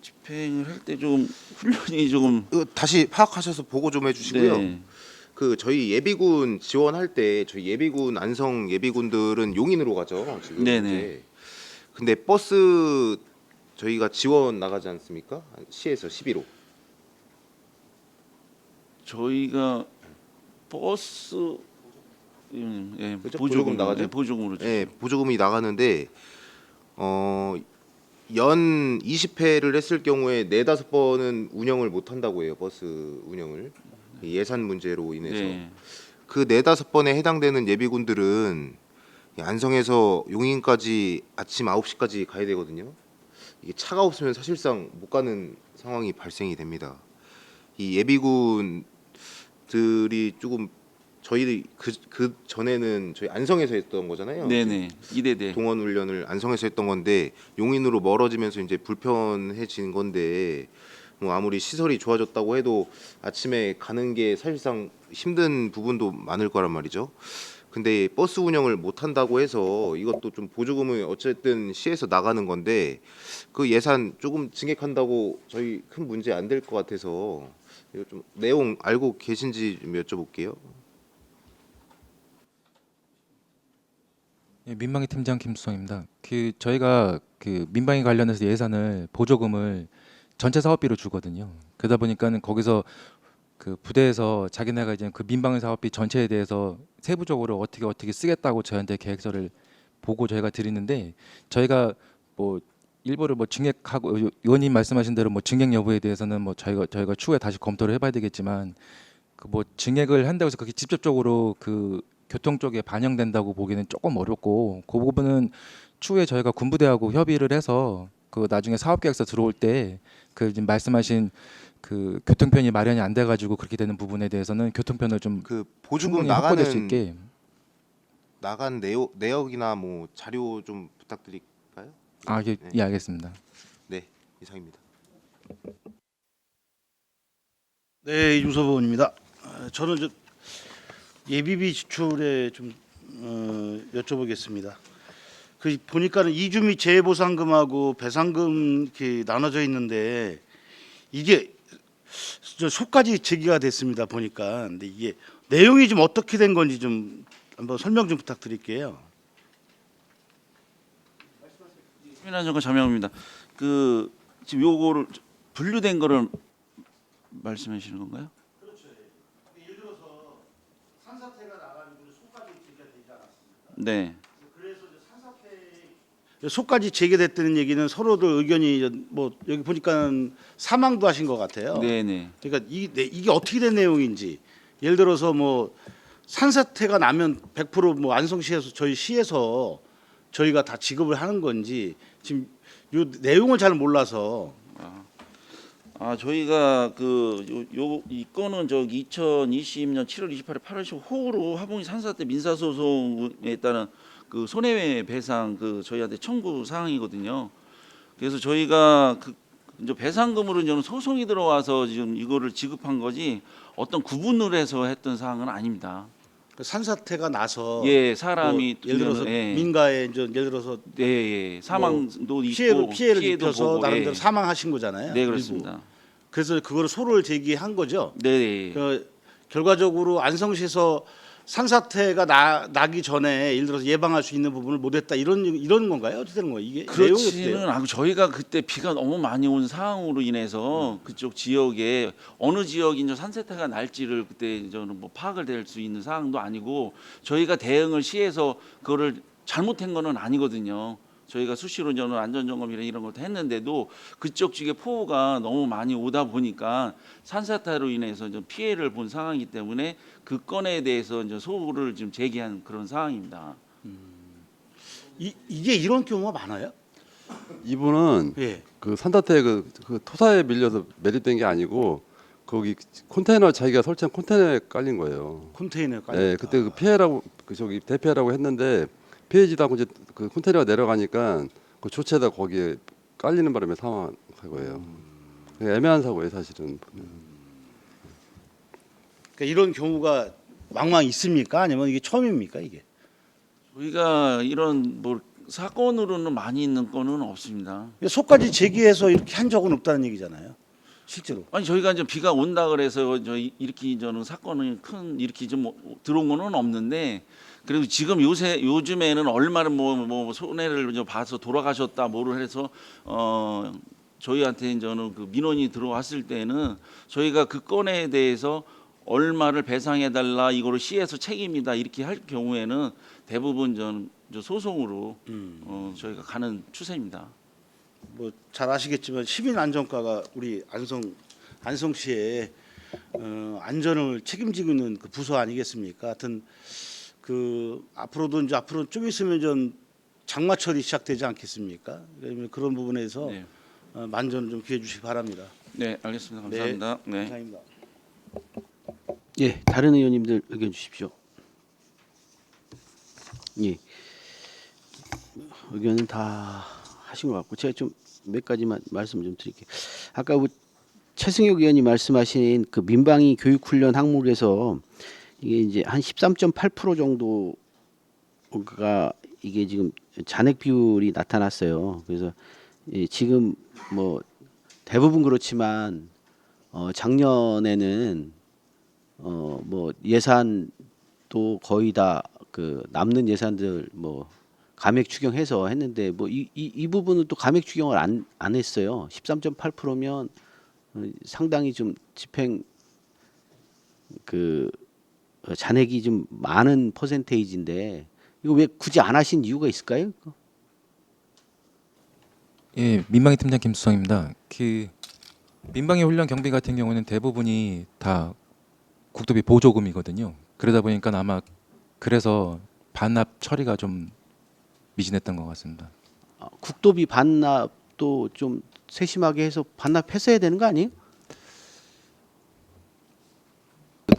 집행을 할 때 좀 훈련이 조금 다시 파악하셔서 보고 좀 해주시고요. 네. 그 저희 예비군 지원할 때 저희 예비군 안성 예비군들은 용인으로 가죠 지금. 네네. 이제. 근데 버스 저희가 지원 나가지 않습니까? 시에서 11호. 저희가 버스 예, 그죠? 보조금 보조금 나가죠? 예, 보조금으로 주죠. 네, 보조금이 나가는데 연 20회를 했을 경우에 4-5번은 운영을 못 한다고 해요. 버스 운영을. 예산 문제로 인해서. 네. 그 4-5번에 해당되는 예비군들은 안성에서 용인까지 아침 9시까지 가야 되거든요. 이게 차가 없으면 사실상 못 가는 상황이 발생이 됩니다. 이 예비군들이 조금 저희 그 전에는 저희 안성에서 했던 거잖아요. 네네. 이대대. 동원 훈련을 안성에서 했던 건데 용인으로 멀어지면서 이제 불편해진 건데 뭐 아무리 시설이 좋아졌다고 해도 아침에 가는 게 사실상 힘든 부분도 많을 거란 말이죠. 근데 버스 운영을 못 한다고 해서 이것도 좀 보조금을 어쨌든 시에서 나가는 건데 그 예산 조금 증액한다고 저희 큰 문제 안 될 것 같아서 이거 좀 내용 알고 계신지 좀 여쭤볼게요. 예, 민방위 팀장 김수성입니다. 그 저희가 그 민방위 관련해서 예산을 보조금을 전체 사업비로 주거든요. 그러다 보니까는 거기서 그 부대에서 자기네가 이제 그 민방위 사업비 전체에 대해서 세부적으로 어떻게 쓰겠다고 저희한테 계획서를 보고 저희가 드리는데 저희가 뭐 일부를 뭐 증액하고 의원님 말씀하신 대로 뭐 증액 여부에 대해서는 뭐 저희가 추후에 다시 검토를 해봐야 되겠지만 그 뭐 증액을 한다고 해서 그게 직접적으로 그 교통 쪽에 반영된다고 보기는 조금 어렵고 그 부분은 추후에 저희가 군부대하고 협의를 해서 그 나중에 사업계획서 들어올 때 그 지금 말씀하신 그 교통편이 마련이 안 돼가지고 그렇게 되는 부분에 대해서는 교통편을 좀 그 보조금 충분히 확보될 수 나가는 있게 나간 내역이나 뭐 자료 좀 부탁드릴까요? 예, 알겠습니다. 네, 이상입니다. 네, 이중섭 의원입니다. 저는 예비비 지출에 좀 여쭤보겠습니다. 그 보니까는 이주 및 재해보상금하고 배상금 이렇게 나눠져 있는데 이게 소까지 제기가 됐습니다. 보니까 근데 이게 내용이 좀 어떻게 된 건지 좀 한번 설명 좀 부탁드릴게요. 시민안전과 자명입니다. 그 지금 요거를 분류된 거를 말씀하시는 건가요? 예를 들어서 산사태가 나가지고 소까지 제기되지 않았습니까? 네. 그래서 소까지 제기됐다는 얘기는 서로들 의견이 뭐 여기 보니까 사망도 하신 것 같아요. 네네. 그러니까 이게 어떻게 된 내용인지 예를 들어서 뭐 산사태가 나면 100%뭐 안성시에서 저희 시에서 저희가 다 지급을 하는 건지 지금 요 내용을 잘 몰라서. 저희가 이 건은 2020년 7월 28일 8월 10일 호우로 화봉이 산사태 민사소송에 따른 그 손해배상 저희한테 청구 사항이거든요. 그래서 저희가 이제 배상금으로 저는 소송이 들어와서 지금 이거를 지급한 거지 어떤 구분을 해서 했던 사항은 아닙니다. 그 산사태가 나서 예, 사람이 뭐 예를 들어서 예. 민가에 이제 예를 들어서 예, 사망도 있고 피해를 입혀서 보고, 나름대로 예. 사망하신 거잖아요. 네, 일부. 그렇습니다. 그래서 그거를 소를 제기한 거죠. 네. 결과적으로 안성시에서 산사태가 나기 전에 예를 들어서 예방할 수 있는 부분을 못했다 이런 건가요? 어떻게 되는 거예요? 이게 내용이 그렇지는 어때요? 않고 저희가 그때 비가 너무 많이 온 상황으로 인해서 그쪽 지역에 어느 지역이 이제 산사태가 날지를 그때 저는 뭐 파악을 될 수 있는 상황도 아니고 저희가 대응을 시에서 그거를 잘못한 거는 아니거든요. 저희가 수시로 저는 안전점검이나 이런 걸 했는데도 그쪽 지역에 폭우가 너무 많이 오다 보니까 산사태로 인해서 좀 피해를 본 상황이기 때문에 그 건에 대해서 이제 소를 지금 제기한 그런 상황입니다. 이게 이런 경우가 많아요? 이분은 예. 그 산사태 그 토사에 밀려서 매립된 게 아니고 거기 컨테이너 자기가 설치한 컨테이너에 깔린 거예요. 컨테이너에 깔려. 네, 그때 그 피해라고 대피하라고 했는데 피해지다 고 이제 그 컨테이너가 내려가니까 그 조체다 거기에 깔리는 바람에 사망한 거예요. 애매한 사고예요, 사실은. 그러니까 이런 경우가 왕왕 있습니까? 아니면 이게 처음입니까 이게? 우리가 이런 뭐 사건으로는 많이 있는 건은 없습니다. 속까지 제기해서 이렇게 한 적은 없다는 얘기잖아요. 실제로. 아니 저희가 이제 비가 온다 그래서 이렇게 저는 사건이 큰 이렇게 좀 들어온 거는 없는데 그래도 지금 요즘에는 얼마나 뭐 손해를 좀 봐서 돌아가셨다 뭐를 해서 저희한테 저는 그 민원이 들어왔을 때는 저희가 그 건에 대해서 얼마를 배상해 달라 이거를 시에서 책임이다 이렇게 할 경우에는 대부분 저는 소송으로 저희가 가는 추세입니다. 뭐 잘 아시겠지만 시민안전과가 우리 안성시의 안전을 책임지고 있는 그 부서 아니겠습니까? 하여튼 그 앞으로 좀 있으면 좀 장마철이 시작되지 않겠습니까? 그러면 그런 부분에서 네. 만전 좀 기해 주시기 바랍니다. 네, 알겠습니다. 감사합니다. 네. 감사합니다. 예, 다른 의원님들 의견 주십시오. 예, 의견은 다 하신 것 같고 제가 좀 몇 가지만 말씀 좀 드릴게요. 아까 최승혁 의원이 말씀하신 그 민방위 교육훈련 항목에서 이게 이제 한 13.8% 정도가 이게 지금 잔액 비율이 나타났어요. 그래서 지금 뭐 대부분 그렇지만 작년에는 뭐 예산도 거의 다 그 남는 예산들 뭐 감액 추경해서 했는데 뭐 이 부분은 또 감액 추경을 안 했어요. 13.8%면 상당히 좀 집행 그 잔액이 좀 많은 퍼센테이지인데 이거 왜 굳이 안 하신 이유가 있을까요? 예, 민방위 팀장 김수성입니다. 그 민방위 훈련 경비 같은 경우는 대부분이 다 국도비 보조금이거든요. 그러다 보니까 아마 그래서 반납 처리가 좀 미진했던 것 같습니다. 국도비 반납도 좀 세심하게 해서 반납했어야 되는 거 아니에요?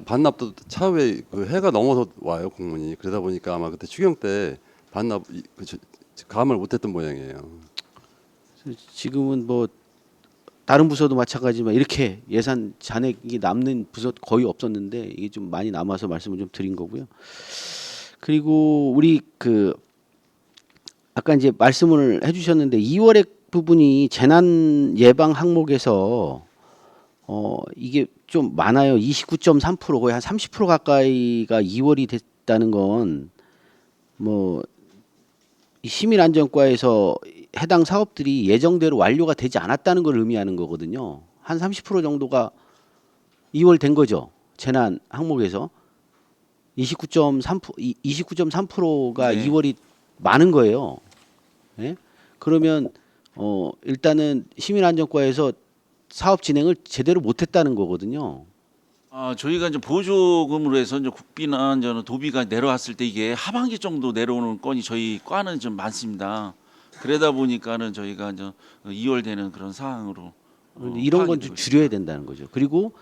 반납도 차후에 그 해가 넘어서 와요 공문이. 그러다 보니까 아마 그때 추경 때 반납 감을 못했던 모양이에요. 지금은 뭐 다른 부서도 마찬가지지만 이렇게 예산 잔액이 남는 부서 거의 없었는데 이게 좀 많이 남아서 말씀을 좀 드린 거고요. 그리고 우리 그 아까 이제 말씀을 해주셨는데 2월의 부분이 재난 예방 항목에서 이게 좀 많아요. 29.3% 거의 한 30% 가까이가 2월이 됐다는 건 뭐 시민안전과에서 해당 사업들이 예정대로 완료가 되지 않았다는 걸 의미하는 거거든요. 한 30% 정도가 2월 된 거죠. 재난 항목에서 29.3%가 네. 2월이 많은 거예요. 예? 그러면 일단은 시민안전과에서 사업 진행을 제대로 못했다는 거거든요. 저희가 이제 보조금으로 해서 이제 국비나 이제 도비가 내려왔을 때 이게 하반기 정도 내려오는 건이 저희 과는 좀 많습니다. 그러다 보니까는 저희가 이제 2월 되는 그런 상황으로 이런 건 파악이 좀 되고 줄여야 된다는 거죠. 그리고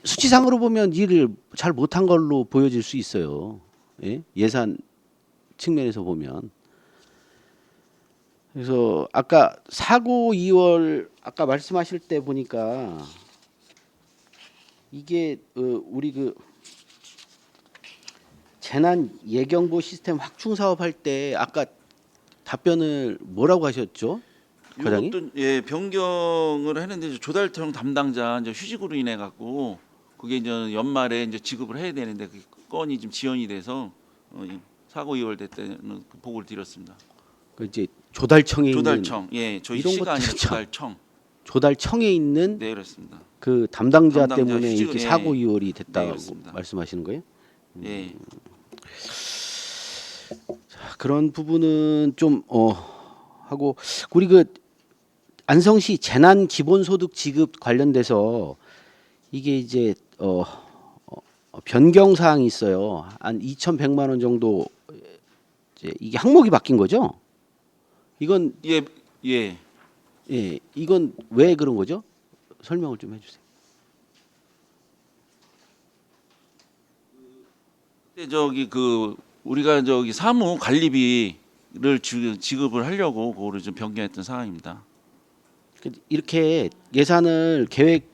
수치상으로 보면 일을 잘 못한 걸로 보여질 수 있어요. 예? 예산 측면에서 보면. 그래서 아까 사고 2월 아까 말씀하실 때 보니까 이게 우리 그 재난 예경보 시스템 확충 사업 할 때 아까 답변을 뭐라고 하셨죠? 과장님? 이것도 예 변경을 했는데 이제 조달청 담당자 이제 휴직으로 인해 갖고 그게 이제 연말에 이제 지급을 해야 되는데 그 건이 좀 지연이 돼서 사고 2월 때는 그 보고를 드렸습니다. 그 이제 조달청에 있는 조달청 예 저희 이런 시가 아니라 것들이 참- 조달청 조달청에 있는 네 그렇습니다. 그 담당자 담당자 때문에 휴직을- 이렇게 예. 사고 2월이 됐다고 그렇습니다. 말씀하시는 거예요? 예. 그런 부분은 좀 하고 우리 그 안성시 재난 기본소득 지급 관련돼서 이게 이제 변경 사항이 있어요. 한 2,100만 원 정도 이제 이게 항목이 바뀐 거죠? 이건 예. 예. 예, 이건 왜 그런 거죠? 설명을 좀 해주세요. 근데 저기 그 우리가 저기 사무 관리비를 지급을 하려고 그거를 좀 변경했던 상황입니다. 이렇게 예산을 계획이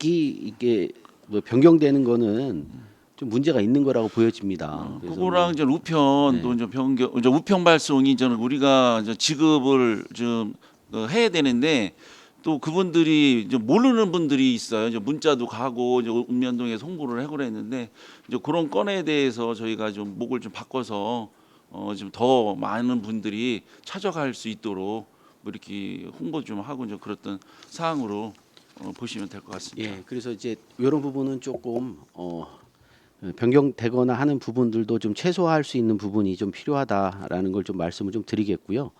이게 뭐 변경되는 거는 좀 좀 문제가 있는 거라고 보여집니다. 그래서 그거랑 이제 우편도 네. 이제 변경, 이제 우편 발송이 저는 우리가 이제 지급을 좀 해야 되는데 또 그분들이 이제 모르는 분들이 있어요. 이제 문자도 가고 이제 읍면동에서 홍보를 하고 그랬는데 이제 그런 건에 대해서 저희가 좀 목을 좀 바꿔서 좀 더 많은 분들이 찾아갈 수 있도록 뭐 이렇게 홍보 좀 하고 이제 그랬던 사항으로 보시면 될 것 같습니다. 예, 그래서 이제 이런 부분은 조금 변경되거나 하는 부분들도 좀 최소화할 수 있는 부분이 좀 필요하다라는 걸 좀 말씀을 좀 드리겠고요.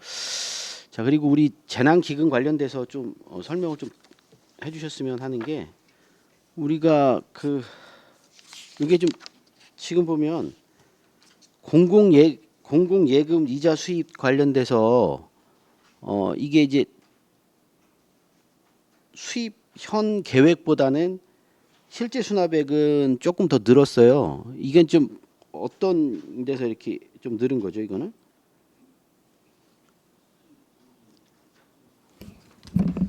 자, 그리고 우리 재난 기금 관련돼서 좀 설명을 좀 해주셨으면 하는 게 우리가 이게 좀 지금 보면 공공예금 이자 수입 관련돼서 이게 이제 수입 현 계획보다는 실제 수납액은 조금 더 늘었어요. 이게 좀 어떤 데서 이렇게 좀 늘은 거죠, 이거는?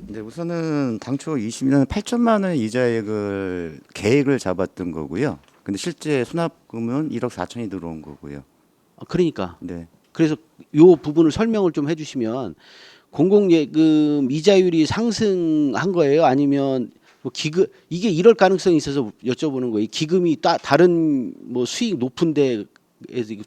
네, 우선은 당초 20년 8천만 원 이자액을 계획을 잡았던 거고요. 근데 실제 수납금은 1억 4천이 들어온 거고요. 그러니까 네. 그래서 요 부분을 설명을 좀 해주시면 공공예금 이자율이 상승한 거예요? 아니면 뭐 기금 이게 이럴 가능성이 있어서 여쭤보는 거예요. 기금이 다른 뭐 수익 높은 데에서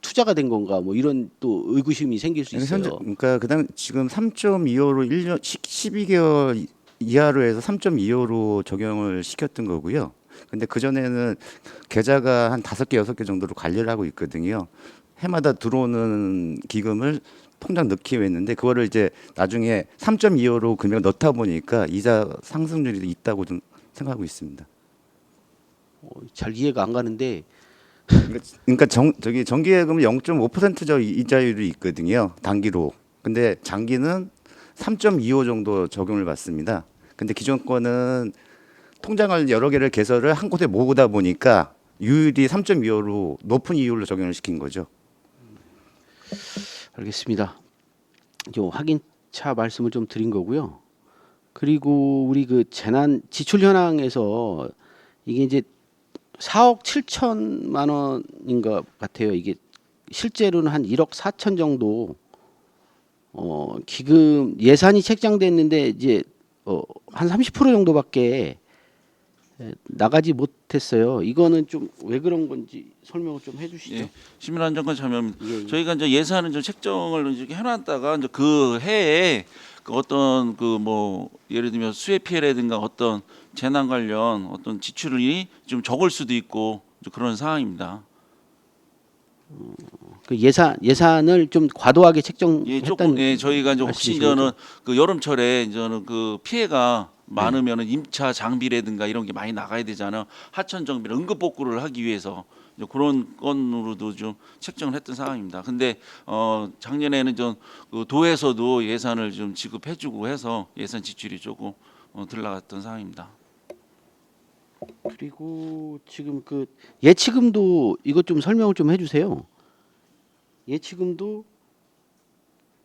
투자가 된 건가? 뭐 이런 또 의구심이 생길 수 있어요. 현재 그러니까 지금 3.25로 1년 12개월 이하로 해서 3.25로 적용을 시켰던 거고요. 근데 그 전에는 계좌가 한 5개, 6개 정도로 관리를 하고 있거든요. 해마다 들어오는 기금을 통장 넣기 했는데 그거를 이제 나중에 3.25로 금액을 넣다 보니까 이자 상승률이 있다고 좀 생각하고 있습니다. 잘 이해가 안 가는데 그러니까 정기예금은 0.5% 이자율이 있거든요. 단기로. 근데 장기는 3.25 정도 적용을 받습니다. 근데 기존 거는 통장을 여러 개를 개설을 한 곳에 모으다 보니까 유율이 3.25로 높은 이율로 적용을 시킨 거죠. 알겠습니다. 요 확인차 말씀을 좀 드린 거고요. 그리고 우리 그 재난 지출 현황에서 이게 이제 4억 7천만 원인 것 같아요. 이게 실제로는 한 1억 4천 정도 기금 예산이 책정됐는데 이제 한 30% 정도밖에 나가지 못했어요. 이거는 좀 왜 그런 건지 설명을 좀 해주시죠. 예, 시민안전관 참여입니다. 예, 예. 저희가 이제 예산을 좀 책정을 이렇게 해놨다가 이제 그 해에 그 어떤 그 뭐 예를 들면 수해 피해라든가 어떤 재난 관련 어떤 지출이 좀 적을 수도 있고 이제 그런 상황입니다. 그 예산을 좀 과도하게 예, 책정했다는 조금 저희가 이제 혹시 말씀이신 거죠? 저는 그 여름철에 이제는 그 피해가 많으면은 임차 장비라든가 이런 게 많이 나가야 되잖아요. 하천 정비를 응급 복구를 하기 위해서 이제 그런 건으로도 좀 책정을 했던 상황입니다. 근데 작년에는 좀 그 도에서도 예산을 좀 지급해주고 해서 예산 지출이 조금 들어갔던 상황입니다. 그리고 지금 그 예치금도 이것 좀 설명을 좀 해주세요. 예치금도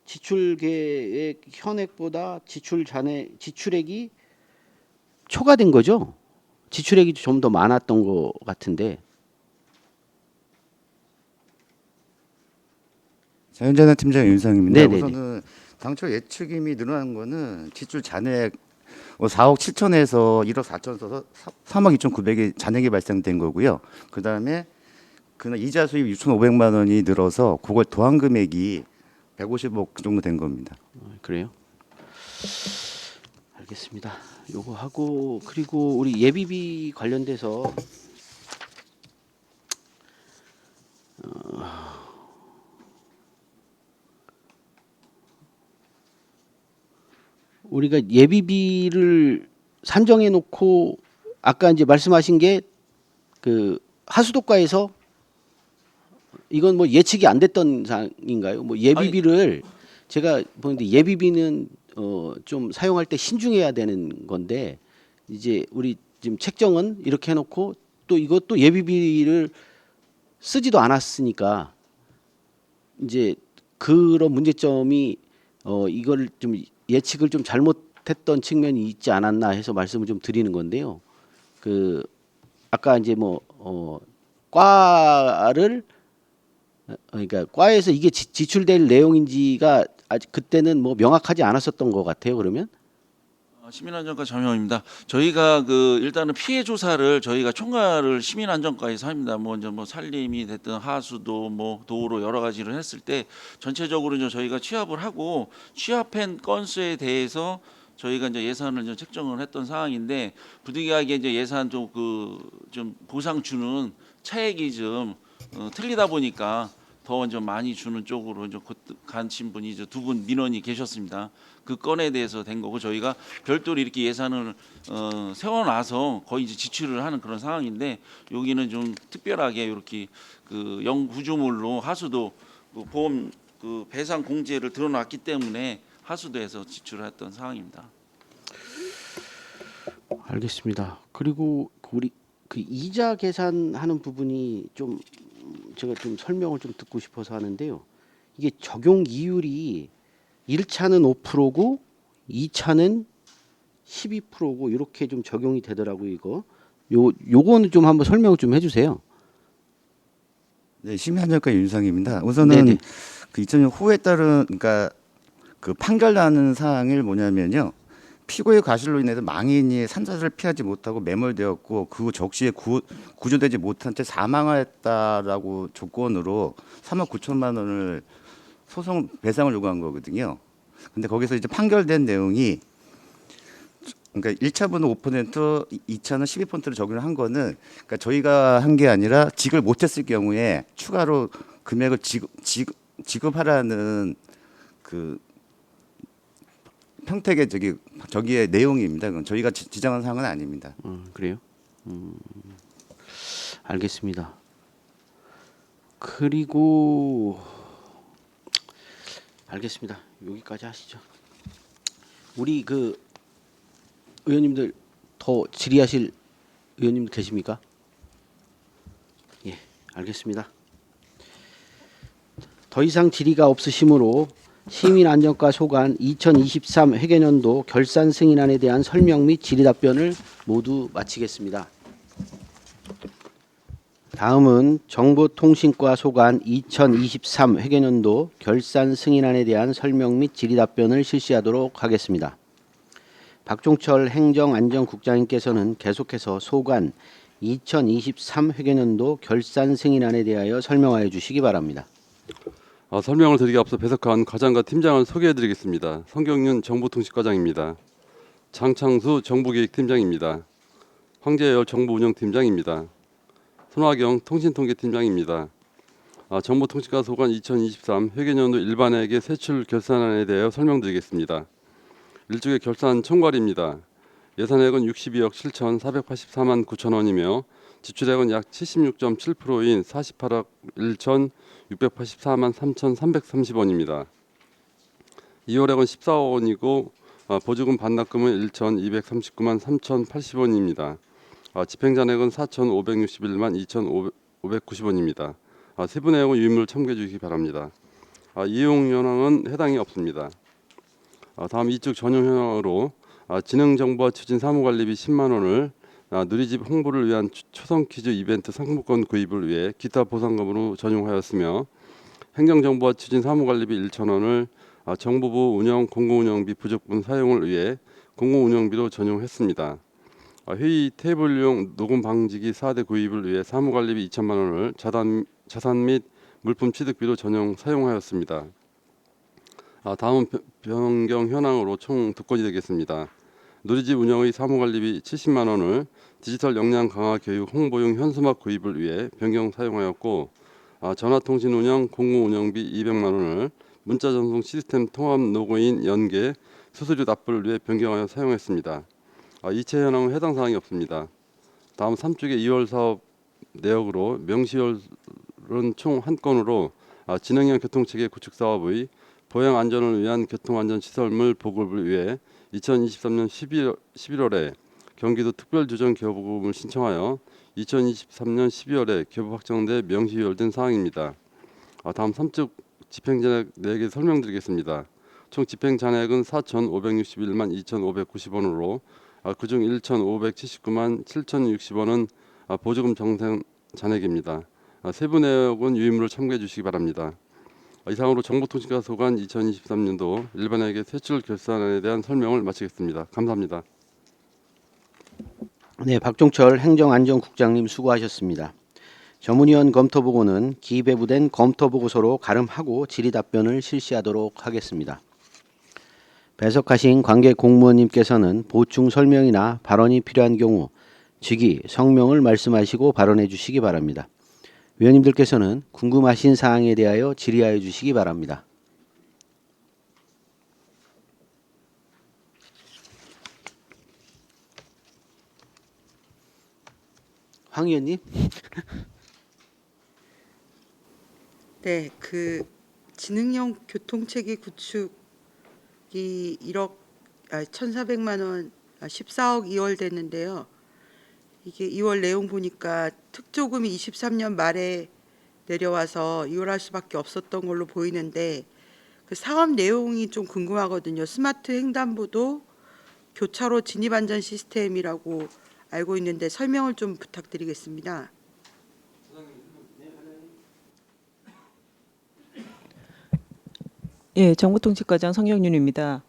지출 계획 현액보다 지출액이 초과된 거죠? 지출액이 좀 더 많았던 것 같은데. 자연재난 팀장 윤상입니다. 네네네. 우선은 당초 예측임이 늘어난 거는 지출 잔액 4억 7천에서 1억 4천 써서 3억 2,900이 잔액이 발생된 거고요. 그다음에 그날 이자 수입 6,500만 원이 늘어서 그걸 더한 금액이 150억 정도 된 겁니다. 그래요? 알겠습니다. 요거 하고 그리고 우리 예비비 관련돼서 우리가 예비비를 산정해 놓고 아까 이제 말씀하신 게 그 하수도과에서 이건 뭐 예측이 안 됐던 사항인가요? 뭐 예비비를 제가 보는데 예비비는 좀 사용할 때 신중해야 되는 건데 이제 우리 지금 책정은 이렇게 해놓고 또 이것도 예비비를 쓰지도 않았으니까 이제 그런 문제점이 이걸 좀 예측을 좀 잘못했던 측면이 있지 않았나 해서 말씀을 좀 드리는 건데요. 그 아까 이제 뭐 과를 그러니까 과에서 이게 지출될 내용인지가 아직 그때는 뭐 명확하지 않았었던 것 같아요. 그러면 시민안전과 전용입니다. 저희가 그 일단은 피해 조사를 저희가 총괄을 시민안전과에서 합니다. 먼저 뭐 산림이 됐든 하수도 뭐 도로 여러 가지를 했을 때 전체적으로 이제 저희가 취합을 하고 취합한 건수에 대해서 저희가 이제 예산을 좀 책정을 했던 상황인데 부득이하게 이제 예산 좀 보상 주는 차액이 좀 틀리다 보니까 더 좀 많이 주는 쪽으로 이제 가신 분이 이제 두 분 민원이 계셨습니다. 그 건에 대해서 된 거고 저희가 별도로 이렇게 예산을 세워놔서 거의 이제 지출을 하는 그런 상황인데 여기는 좀 특별하게 이렇게 그 영구조물로 하수도 그 보험 그 배상 공제를 들어놨기 때문에 하수도에서 지출을 했던 상황입니다. 알겠습니다. 그리고 우리 그 이자 계산하는 부분이 좀 제가 좀 설명을 좀 듣고 싶어서 하는데요. 이게 적용 이율이 1차는 5%고 2차는 12%고 이렇게 좀 적용이 되더라고요. 이거 요거는 좀 한번 설명을 좀 해주세요. 네, 시민안전과 윤상입니다. 우선은 네네. 그 2000년 후에 따른 그러니까 그 판결 나는 사항을 뭐냐면요. 피고의 과실로 인해서 망인이 산사를 피하지 못하고 매몰되었고 그 적시에 구조되지 못한 채 사망하였다라고 조건으로 3억 9천만 원을 소송 배상을 요구한 거거든요. 근데 거기서 이제 판결된 내용이 그러니까 1차분은 5%, 2차는 12%를 적용을 한 거는 그러니까 저희가 한 게 아니라 지급을 못했을 경우에 추가로 금액을 지급하라는 그 평택의 저기의 내용입니다. 그건 저희가 지정한 사항은 아닙니다. 그래요? 알겠습니다. 그리고 알겠습니다. 여기까지 하시죠. 우리 그 의원님들 더 질의하실 의원님들 계십니까? 예, 알겠습니다. 더 이상 질의가 없으시므로 시민안전과 소관 2023 회계연도 결산 승인안에 대한 설명 및 질의 답변을 모두 마치겠습니다. 다음은 정보통신과 소관 2023 회계연도 결산 승인안에 대한 설명 및 질의 답변을 실시하도록 하겠습니다. 박종철 행정안전국장님께서는 계속해서 소관 2023 회계연도 결산 승인안에 대하여 설명하여 주시기 바랍니다. 설명을 드리기 앞서 배석한 과장과 팀장을 소개해드리겠습니다. 성경윤 정보통신과장입니다. 장창수 정보기획팀장입니다. 황재열 정보운영팀장입니다. 손화경 통신통계팀장입니다. 정보통신과 소관 2023 회계연도 일반회계 세출 결산안에 대하여 설명드리겠습니다. 일종의 결산 총괄입니다. 예산액은 62억 7,484만 9천 원이며 지출액은 약 76.7%인 48억 1,684만 3,330원입니다. 이월액은 14억 원이고 보조금 반납금은 1,239만 3,080원입니다. 집행잔액은 4,561만 2,590원입니다. 세부 내용은 유의문을 참고해 주시기 바랍니다. 이용 현황은 해당이 없습니다. 다음 이쪽 전용 현황으로 진흥정보화 추진 사무관리비 10만 원을 누리집 홍보를 위한 초성 퀴즈 이벤트 상품권 구입을 위해 기타 보상금으로 전용하였으며 행정정보화 추진 사무관리비 1천 원을 정보부 운영 공공운영비 부족분 사용을 위해 공공운영비로 전용했습니다. 회의 테이블용 녹음 방지기 4대 구입을 위해 사무관리비 2천만 원을 자산 및 물품 취득비로 전용 사용하였습니다. 다음은 변경 현황으로 총 두 건이 되겠습니다. 누리집 운영의 사무관리비 70만 원을 디지털 역량 강화 교육 홍보용 현수막 구입을 위해 변경 사용하였고 전화통신 운영 공공운영비 200만 원을 문자전송 시스템 통합 로그인 연계 수수료 납부를 위해 변경하여 사용했습니다. 이체 현황은 해당 사항이 없습니다. 다음 3쪽의 2월 사업 내역으로 명시월은 총 한 건으로 진흥형 교통체계 구축 사업의 보행 안전을 위한 교통안전시설물 보급을 위해 2023년 11월에 경기도 특별조정 교부금을 신청하여 2023년 12월에 교부 확정돼 명시월된 사항입니다. 다음 3쪽 집행잔액 4개 설명드리겠습니다. 총 집행잔액은 4,561만 2,590원으로 그중 1,579만 7,060원은 보조금 잔액입니다. 세부 내역은 유의문을 참고해 주시기 바랍니다. 이상으로 정보통신과 소관 2023년도 일반회계 세출 결산안에 대한 설명을 마치겠습니다. 감사합니다. 네, 박종철 행정안전국장님 수고하셨습니다. 전문위원 검토보고는 기배부된 검토보고서로 가름하고 질의답변을 실시하도록 하겠습니다. 배석하신 관계 공무원님께서는 보충 설명이나 발언이 필요한 경우 직위, 성명을 말씀하시고 발언해 주시기 바랍니다. 위원님들께서는 궁금하신 사항에 대하여 질의하여 주시기 바랍니다. 황 의원님? 네, 그 지능형 교통체계 구축이 1,400만 원, 14억 2월 됐는데요. 이게 2월 내용 보니까 특조금이 23년 말에 내려와서 2월 할 수밖에 없었던 걸로 보이는데 그 사업 내용이 좀 궁금하거든요. 스마트 횡단보도 교차로 진입 안전 시스템이라고 알고 있는데 설명을 좀 부탁드리겠습니다. 예, 정보통신과장 성영윤입니다.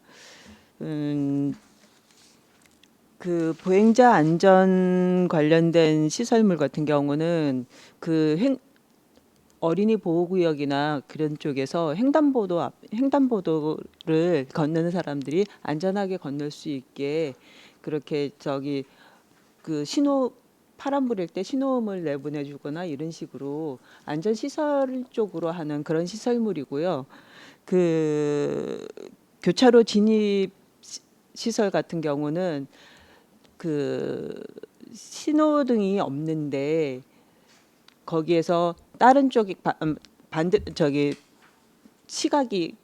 그 보행자 안전 관련된 시설물 같은 경우는 그 어린이 보호구역이나 그런 쪽에서 횡단보도를 건너는 사람들이 안전하게 건널 수 있게 그렇게 그 신호 파란불일 때 신호음을 내보내주거나 이런 식으로 안전 시설 쪽으로 하는 그런 시설물이고요. 그 교차로 진입 시설 같은 경우는 그 신호등이 없는데 거기에서 다른 쪽이 시각이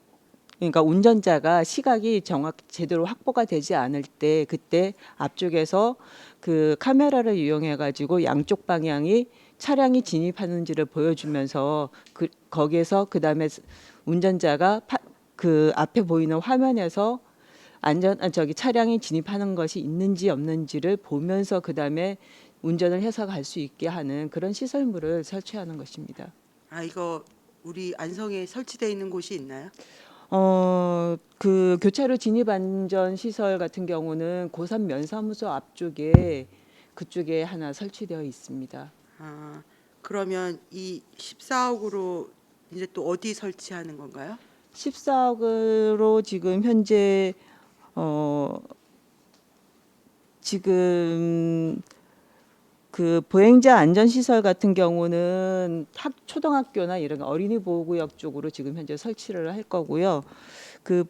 그러니까 운전자가 시각이 제대로 확보가 되지 않을 때 그때 앞쪽에서 그 카메라를 이용해 가지고 양쪽 방향이 차량이 진입하는지를 보여주면서 거기에서 그다음에 운전자가 그 앞에 보이는 화면에서 차량이 진입하는 것이 있는지 없는지를 보면서 그다음에 운전을 해서 갈 수 있게 하는 그런 시설물을 설치하는 것입니다. 이거 우리 안성에 설치되어 있는 곳이 있나요? 그 교차로 진입 안전 시설 같은 경우는 고산 면사무소 앞쪽에 그쪽에 하나 설치되어 있습니다. 그러면 이 14억으로 이제 또 어디 설치하는 건가요? 14억으로 지금 현재 지금 그 보행자 안전 시설 같은 경우는 초등학교나 이런 어린이 보호구역 쪽으로 지금 현재 설치를 할 거고요. 그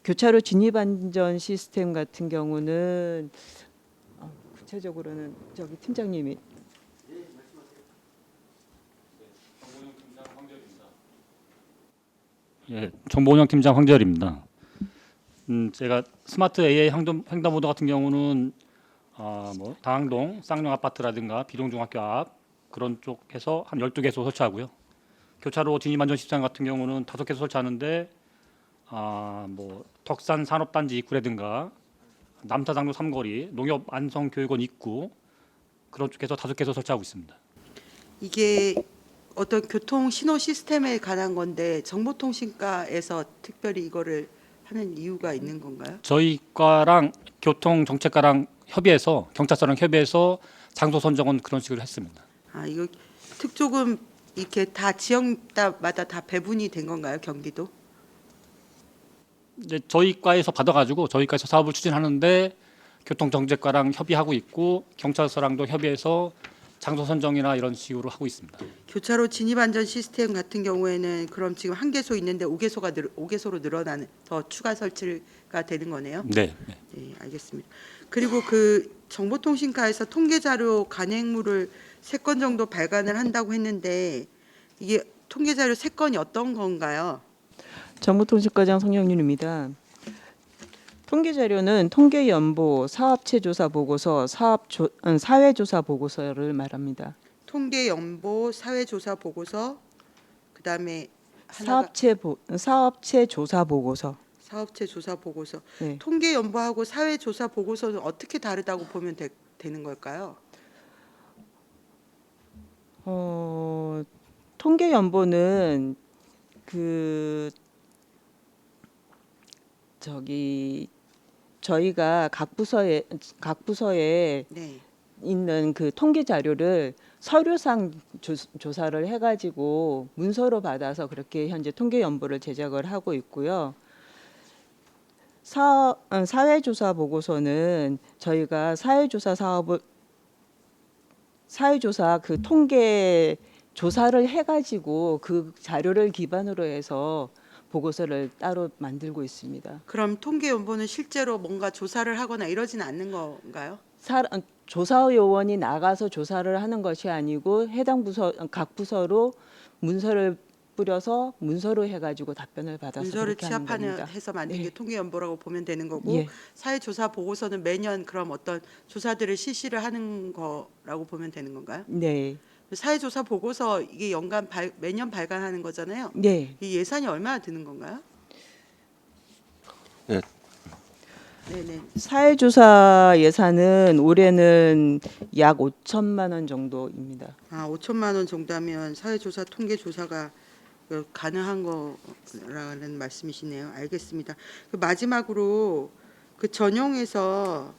교차로 진입 안전 시스템 같은 경우는 구체적으로는 팀장님이 예, 정보운영 팀장 황재열입니다. 제가 스마트 AI 횡단보도 같은 경우는 뭐 당항동 쌍용 아파트라든가 비동중학교 앞 그런 쪽에서 한 12개소 설치하고요. 교차로 진입 안전 시스템 같은 경우는 5개소 설치하는데 뭐 덕산 산업단지 입구라든가 남사장로 삼거리 농협 안성교육원 입구 그런 쪽에서 5개소 설치하고 있습니다. 이게 어떤 교통 신호 시스템에 관한 건데 정보통신과에서 특별히 이거를 하는 이유가 있는 건가요? 저희 과랑 교통정책과랑 협의해서 경찰서랑 협의해서 장소 선정은 그런 식으로 했습니다. 이거 특조금 이렇게 다 지역마다 다 배분이 된 건가요? 경기도? 이제 저희 과에서 받아가지고 저희 과에서 사업을 추진하는데 교통정책과랑 협의하고 있고 경찰서랑도 협의해서 장소 선정이나 이런 식으로 하고 있습니다. 교차로 진입 안전 시스템 같은 경우에는 그럼 지금 1개소 있는데 5개소로 늘어나는 더 추가 설치가 되는 거네요. 네. 네, 알겠습니다. 그리고 그 정보통신과에서 통계 자료 간행물을 3건 정도 발간을 한다고 했는데 이게 통계 자료 3건이 어떤 건가요? 정보통신과장 성영윤입니다. 통계 자료는 통계 연보, 사업체 조사 보고서, 사회 조사 보고서를 말합니다. 통계 연보, 사회 조사 보고서, 그다음에 사업체 조사 보고서. 사업체 조사 보고서. 네. 통계 연보하고 사회 조사 보고서는 어떻게 다르다고 보면 되는 걸까요? 통계 연보는 저희가 각 부서에 네. 있는 그 통계 자료를 서류상 조사를 해가지고 문서로 받아서 그렇게 현재 통계 연보를 제작을 하고 있고요. 사회조사 보고서는 저희가 사회조사 그 통계 조사를 해가지고 그 자료를 기반으로 해서 보고서를 따로 만들고 있습니다. 그럼 통계 연보는 실제로 뭔가 조사를 하거나 이러지는 않는 건가요? 조사 요원이 나가서 조사를 하는 것이 아니고 해당 부서 각 부서로 문서를 뿌려서 문서로 해가지고 답변을 받아서 문서를 그렇게 하는 취합하는 겁니다. 해서 만든 네. 게 통계 연보라고 보면 되는 거고 예. 사회조사 보고서는 매년 그럼 어떤 조사들을 실시를 하는 거라고 보면 되는 건가요? 네, 사회조사 보고서 이게 매년 발간하는 거잖아요. 네. 이 예산이 얼마나 드는 건가요? 네. 네네. 사회조사 예산은 올해는 약 5천만 원 정도입니다. 5천만 원 정도면 사회조사 통계조사가 가능한 거라는 말씀이시네요. 알겠습니다. 마지막으로 그 전용에서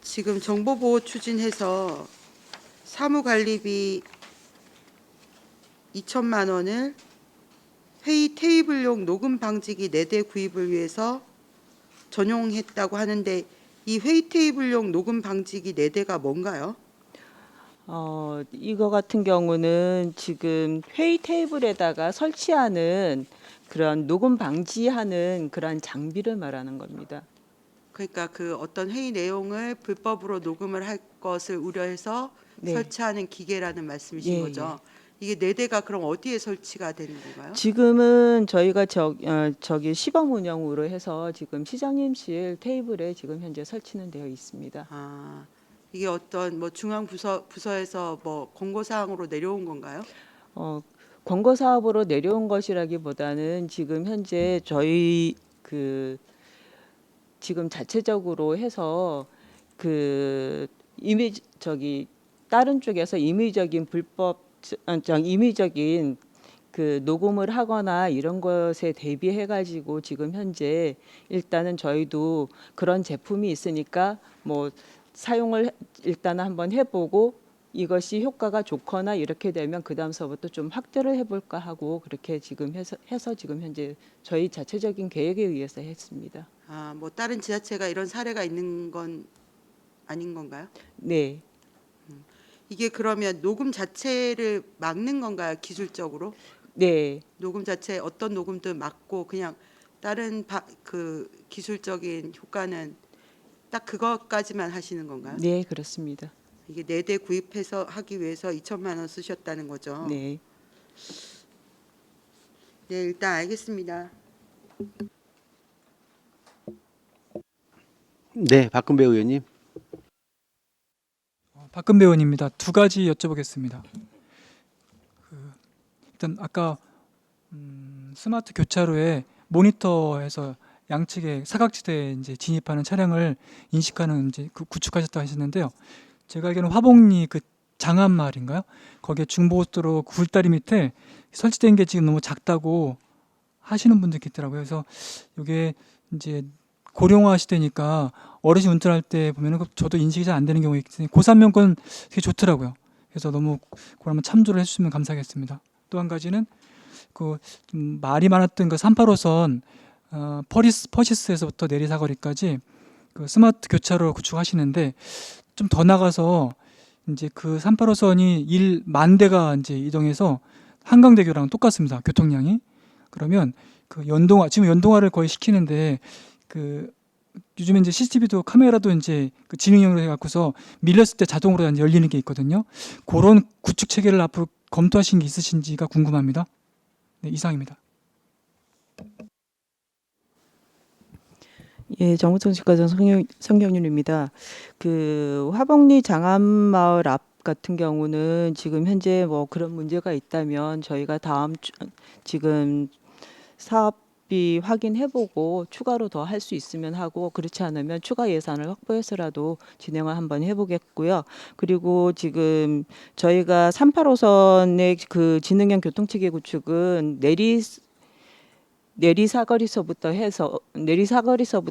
지금 정보보호 추진해서 사무관리비 2천만 원을 회의 테이블용 녹음 방지기 4대 구입을 위해서 전용했다고 하는데 이 회의 테이블용 녹음 방지기 4대가 뭔가요? 이거 같은 경우는 지금 회의 테이블에다가 설치하는 그런 녹음 방지하는 그런 장비를 말하는 겁니다. 그러니까 그 어떤 회의 내용을 불법으로 녹음을 할 것을 우려해서 네. 설치하는 기계라는 말씀이신 예, 거죠. 이게 4대가 그럼 어디에 설치가 되는 건가요? 지금은 저희가 저기 시범 운영으로 해서 지금 시장님실 테이블에 지금 현재 설치는 되어 있습니다. 이게 어떤 뭐 중앙 부서에서 뭐 권고 사항으로 내려온 건가요? 권고 사업으로 내려온 것이라기보다는 지금 현재 저희 지금 자체적으로 해서 다른 쪽에서 임의적인 그 녹음을 하거나 이런 것에 대비해 가지고 지금 현재 일단은 저희도 그런 제품이 있으니까 뭐 사용을 일단은 한번 해보고 이것이 효과가 좋거나 이렇게 되면 그 다음서부터 좀 확대를 해볼까 하고 그렇게 지금 해서 지금 현재 저희 자체적인 계획에 의해서 했습니다. 뭐 다른 지자체가 이런 사례가 있는 건 아닌 건가요? 네. 이게 그러면 녹음 자체를 막는 건가요? 기술적으로? 네. 녹음 자체 어떤 녹음도 막고 그냥 다른 그 기술적인 효과는 딱 그것까지만 하시는 건가요? 네, 그렇습니다. 이게 4대 구입해서 하기 위해서 2천만 원 쓰셨다는 거죠. 네. 네, 일단 알겠습니다. 네, 박근배 의원님. 박근배 의원입니다. 두 가지 여쭤보겠습니다. 일단 아까 스마트 교차로에 모니터에서 양측에 사각지대에 이제 진입하는 차량을 인식하는 이제 구축하셨다고 하셨는데요. 제가 알기로는 화봉리 그 장안마을인가요? 거기에 중부고속도로 굴다리 밑에 설치된 게 지금 너무 작다고 하시는 분들이 있더라고요. 그래서 이게 이제 고령화 시대니까 어르신 운전할 때 보면은 저도 인식이 잘 안 되는 경우가 있으니 고산면권 되게 좋더라고요. 그래서 너무 그걸 한번 참조를 해주시면 감사하겠습니다. 또 한 가지는 좀 말이 많았던 그 38호선 퍼시스에서부터 내리사거리까지 그 스마트 교차로 구축하시는데 좀 더 나가서 이제 그 38호선이 1만 대가 이제 이동해서 한강대교랑 똑같습니다. 교통량이. 그러면 그 지금 연동화를 거의 시키는데 요즘에 이제 CCTV도 카메라도 이제 그 지능형으로 해갖고서 밀렸을 때 자동으로 열리는 게 있거든요. 그런 구축 체계를 앞으로 검토하신 게 있으신지가 궁금합니다. 네, 이상입니다. 예, 정부통신과장 성경윤입니다. 그 화봉리 장안마을 앞 같은 경우는 지금 현재 뭐 그런 문제가 있다면 저희가 지금 사업 국비 확인해보고 추가로 더 할 수 있으면 하고 그렇지 않으면 추가 예산을 확보해서라도 진행을 한번 해보겠고요. 그리고 지금 저희가 38호선의 그 지능형 교통체계 구축은 내리사거리서부터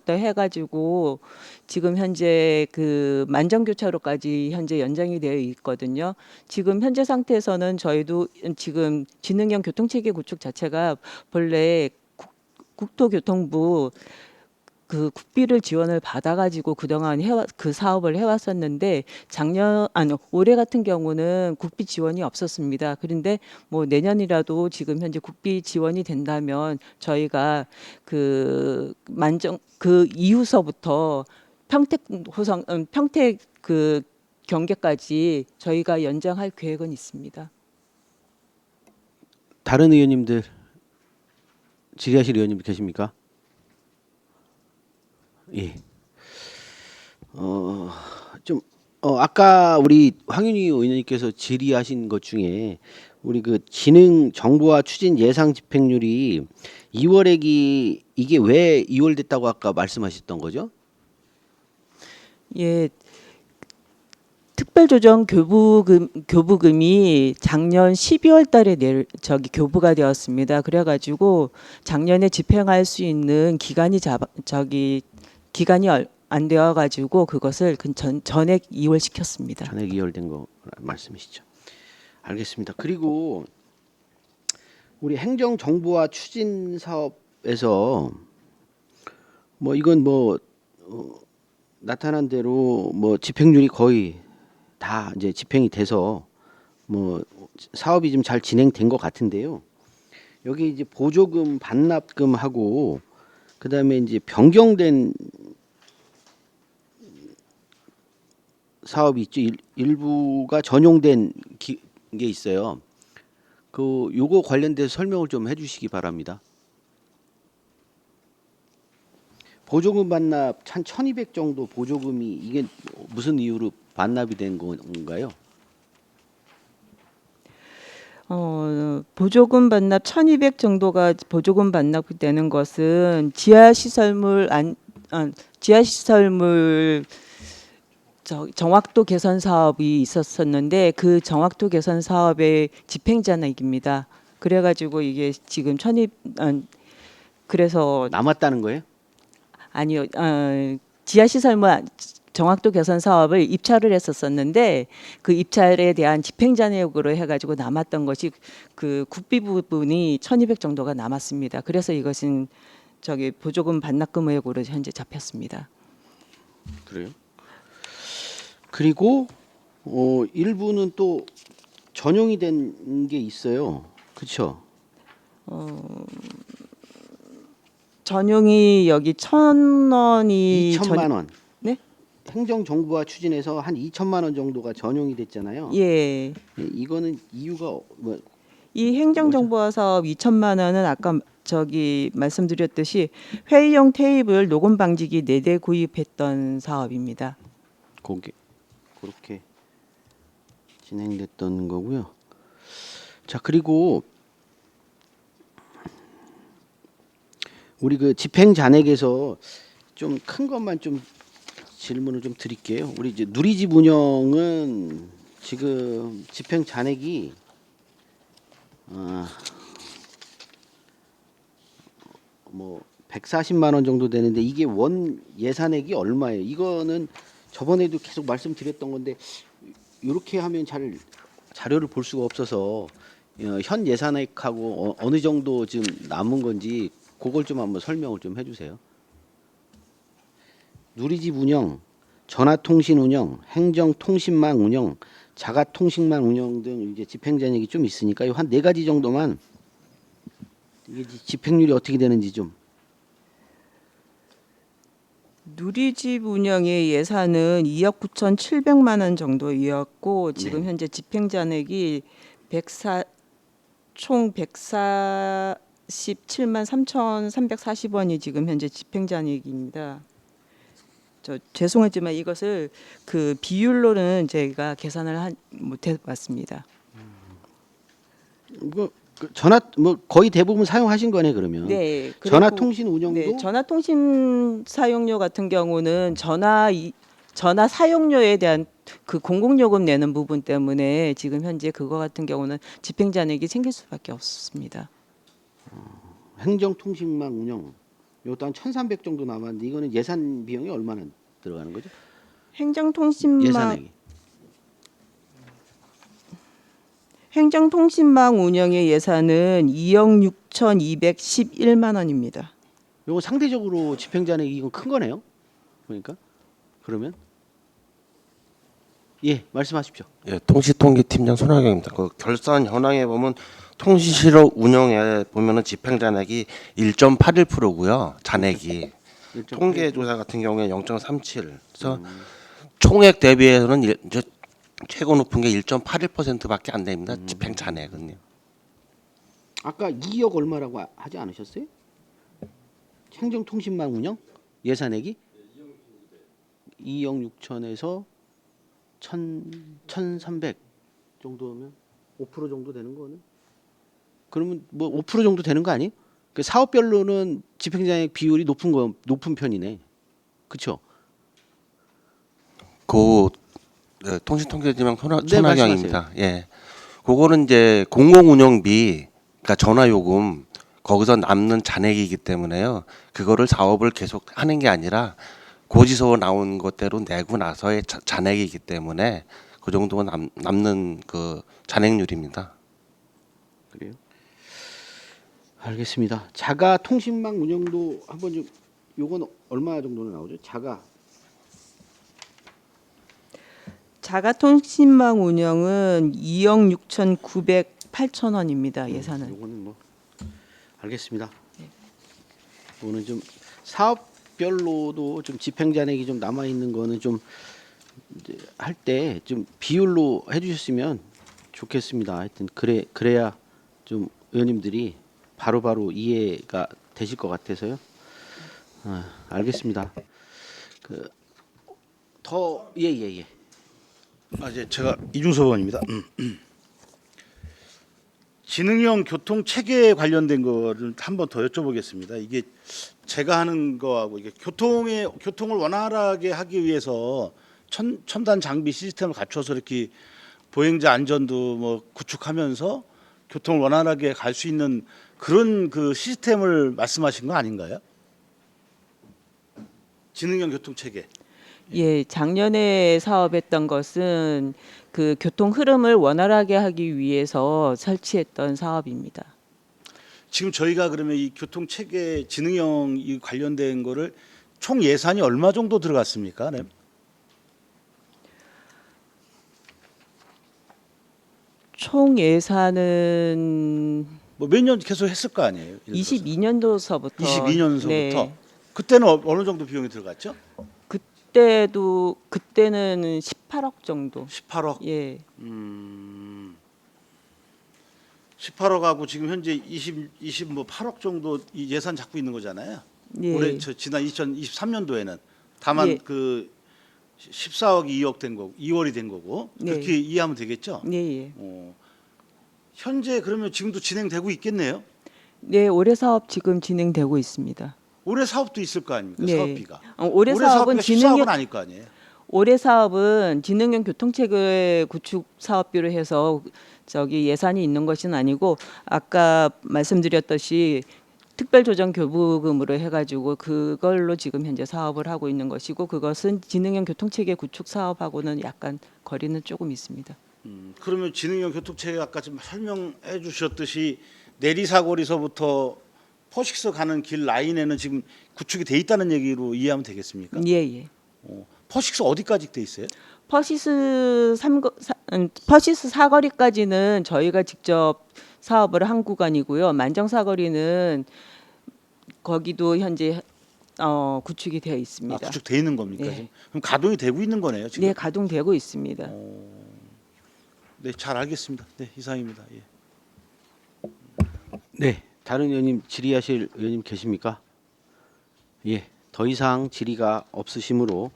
해가지고 지금 현재 그 만정교차로까지 현재 연장이 되어 있거든요. 지금 현재 상태에서는 저희도 지금 지능형 교통체계 구축 자체가 본래 국토교통부 그 국비를 지원을 받아가지고 그동안 그 사업을 해왔었는데 올해 같은 경우는 국비 지원이 없었습니다. 그런데 뭐 내년이라도 지금 현재 국비 지원이 된다면 저희가 그 이후서부터 평택 그 경계까지 저희가 연장할 계획은 있습니다. 다른 의원님들 질의하실 의원님들 계십니까? 예. 아까 우리 황윤희 의원님께서 질의하신 것 중에 우리 그 지능 정보화 추진 예상 집행률이 2월액이 이게 왜 2월 됐다고 아까 말씀하셨던 거죠? 예. 특별조정 교부금이 작년 12월 달에 교부가 되었습니다. 그래가지고 작년에 집행할 수 있는 기간이 안 되어가지고 그것을 전액 2월 시켰습니다. 전액 2월 된 거 말씀이시죠? 알겠습니다. 그리고 우리 행정정보화 추진 사업에서 뭐 이건 나타난 대로 집행률이 거의 다 이제 집행이 돼서 사업이 좀 잘 진행된 것 같은데요. 여기 이제 보조금 반납금하고 그다음에 이제 변경된 사업이 있죠. 일부가 전용된 게 있어요. 요거 관련돼서 설명을 좀 해주시기 바랍니다. 보조금 반납 한 1,200 정도 보조금이 이게 무슨 이유로 반납이 된 건가요? 보조금 반납 1,200 정도가 보조금 반납되는 것은 지하시설물 정확도 개선 사업이 있었었는데 그 정확도 개선 사업의 집행잔액입니다. 그래가지고 이게 지금 그래서 남았다는 거예요? 아니요, 지하시설물 정확도 개선 사업을 입찰을 했었었는데 그 입찰에 대한 집행잔액으로 해가지고 남았던 것이 그 국비 부분이 1,200 정도가 남았습니다. 그래서 이것은 보조금 반납금 의혹으로 현재 잡혔습니다. 그래요? 그리고 일부는 또 전용이 된 게 있어요. 그렇죠? 전용이 여기 1,000원이 2천만 원. 네? 행정정보화 추진에서 한 2천만 원 정도가 전용이 됐잖아요. 예. 이거는 이유가 이 행정정보화 사업 2천만 원은 아까 말씀드렸듯이 회의용 테이블 녹음 방지기 4대 구입했던 사업입니다. 그렇게 진행됐던 거고요. 자, 그리고 우리 그 집행 잔액에서 좀 큰 것만 좀 질문을 좀 드릴게요. 우리 이제 누리집 운영은 지금 집행 잔액이 140만 원 정도 되는데 이게 원 예산액이 얼마예요? 이거는 저번에도 계속 말씀드렸던 건데 이렇게 하면 잘 자료를 볼 수가 없어서 현 예산액하고 어느 정도 지금 남은 건지 그걸 좀 한번 설명을 좀 해주세요. 누리집 운영, 전화통신 운영, 행정통신망 운영, 자가통신망 운영 등 이제 집행잔액이 좀 있으니까 한 4가지 정도만 이게 집행률이 어떻게 되는지 좀. 누리집 운영의 예산은 2억 9,700만 원 정도이었고 지금 현재 집행잔액이 총 147만 3,340원이 지금 현재 집행잔액입니다. 죄송하지만 이것을 그 비율로는 제가 계산을 못 해봤습니다. 그 전화 뭐 거의 대부분 사용하신 거네 그러면. 네. 그리고- 전화통신 운영도 네, 전화통신 사용료 같은 경우는 전화 사용료에 대한 그 공공요금 내는 부분 때문에 지금 현재 그거 같은 경우는 집행잔액이 생길 수밖에 없습니다. 행정통신망 운영 이것도 한 1,300 정도 남았는데 이거는 예산 비용이 얼마나 들어가는 거죠? 행정통신망 행정통신망 운영의 예산은 2억 6,211만 원입니다. 이거 상대적으로 집행잔액이 이건 큰 거네요. 그러니까 그러면 예 말씀하십시오. 예, 통시통계팀장 손학영입니다. 그 결산 현황에 보면 통신실업 운영에 보면은 집행잔액이 1.81%고요. 잔액이 통계조사 같은 경우에 0.37. 그래서 총액 대비해서는 이제 최고 높은 게 1.81%밖에 안 됩니다. 집행 잔액은요. 아까 2억 얼마라고 하지 않으셨어요? 행정통신망 운영 예산액이 2억 6천에서 1,300 정도면 5% 정도 되는 거는 그러면 뭐 5% 정도 되는 거 아니? 그 사업별로는 집행잔액 비율이 높은 편이네. 그렇죠? 그 네, 통신통계팀장 네, 손학영입니다. 예, 그거는 이제 공공운영비, 그러니까 전화요금 거기서 남는 잔액이기 때문에요. 그거를 사업을 계속 하는 게 아니라 고지서 나온 것대로 내고 나서의 잔액이기 때문에 그 정도가 남는 그 잔액률입니다. 그래요? 알겠습니다. 자가 통신망 운영도 한번 좀 요건 얼마 정도는 나오죠? 자가통신망 운영은 2억 6,908천 원입니다. 예산은. 요거는 뭐 알겠습니다. 이거는 좀 사업별로도 좀 집행잔액이 좀 남아 있는 거는 좀 할 때 좀 비율로 해주셨으면 좋겠습니다. 하여튼 그래야 좀 의원님들이 바로바로 이해가 되실 것 같아서요. 알겠습니다. 예예예. 이제 제가 이중섭 의원입니다. 지능형 교통 체계에 관련된 거를 한 번 더 여쭤보겠습니다. 이게 제가 하는 거하고 이게 교통을 원활하게 하기 위해서 첨단 장비 시스템을 갖춰서 이렇게 보행자 안전도 뭐 구축하면서 교통을 원활하게 갈 수 있는 그런 그 시스템을 말씀하신 거 아닌가요? 지능형 교통 체계. 예, 작년에 사업했던 것은 그 교통 흐름을 원활하게 하기 위해서 설치했던 사업입니다. 지금 저희가 그러면 이 교통 체계 지능형 이 관련된 거를 총 예산이 얼마 정도 들어갔습니까? 네. 총 예산은 뭐 몇 년 계속 했을 거 아니에요? 22년도서부터 22년서부터 네. 그때는 어느 정도 비용이 들어갔죠? 그때는 18억 정도. 18억. 예. 18억하고 지금 현재 8억 정도 이 예산 잡고 있는 거잖아요. 예. 올해 지난 2023년도에는 다만 예. 그 14억이 2억 된 거고 2월이 된 거고 그렇게 네. 이해하면 되겠죠? 예, 예. 현재 그러면 지금도 진행되고 있겠네요. 네, 올해 사업 지금 진행되고 있습니다. 올해 사업도 있을 거 아닙니까? 네. 사업비가. 올해 사업은 14억은 아닐 거 아니에요. 올해 사업은 지능형 교통체계 구축 사업비로 해서 저기 예산이 있는 것은 아니고 아까 말씀드렸듯이 특별조정 교부금으로 해가지고 그걸로 지금 현재 사업을 하고 있는 것이고 그것은 지능형 교통체계 구축 사업하고는 약간 거리는 조금 있습니다. 그러면 지능형 교통체계 아까 좀 설명해 주셨듯이 내리사거리서부터 포식서 가는 길 라인에는 지금 구축이 돼 있다는 얘기로 이해하면 되겠습니까? 예, 예. 포식서 어디까지 돼 있어요? 퍼시스 사거리까지는 저희가 직접 사업을 한 구간이고요. 만정 사거리는 거기도 현재 구축이 되어 있습니다. 구축돼 있는 겁니까? 예. 지금? 그럼 가동이 되고 있는 거네요, 지금. 네, 가동되고 있습니다. 네, 잘 알겠습니다. 네, 이상입니다. 예. 네, 다른 의원님 질의하실 의원님 계십니까? 예, 더 이상 질의가 없으시므로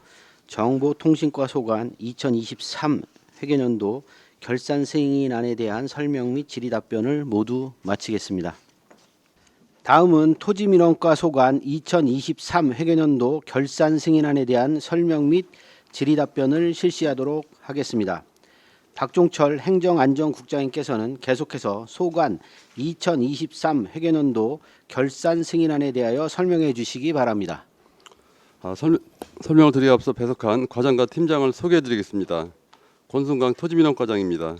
정보통신과 소관 2023 회계년도 결산 승인안에 대한 설명 및 질의 답변을 모두 마치겠습니다. 다음은 토지민원과 소관 2023 회계연도 결산 승인안에 대한 설명 및 질의 답변을 실시하도록 하겠습니다. 박종철 행정안전국장님께서는 계속해서 소관 2023 회계연도 결산 승인안에 대하여 설명해 주시기 바랍니다. 설명을 드리기 앞서 배석한 과장과 팀장을 소개해 드리겠습니다. 권순강 토지민원과장입니다.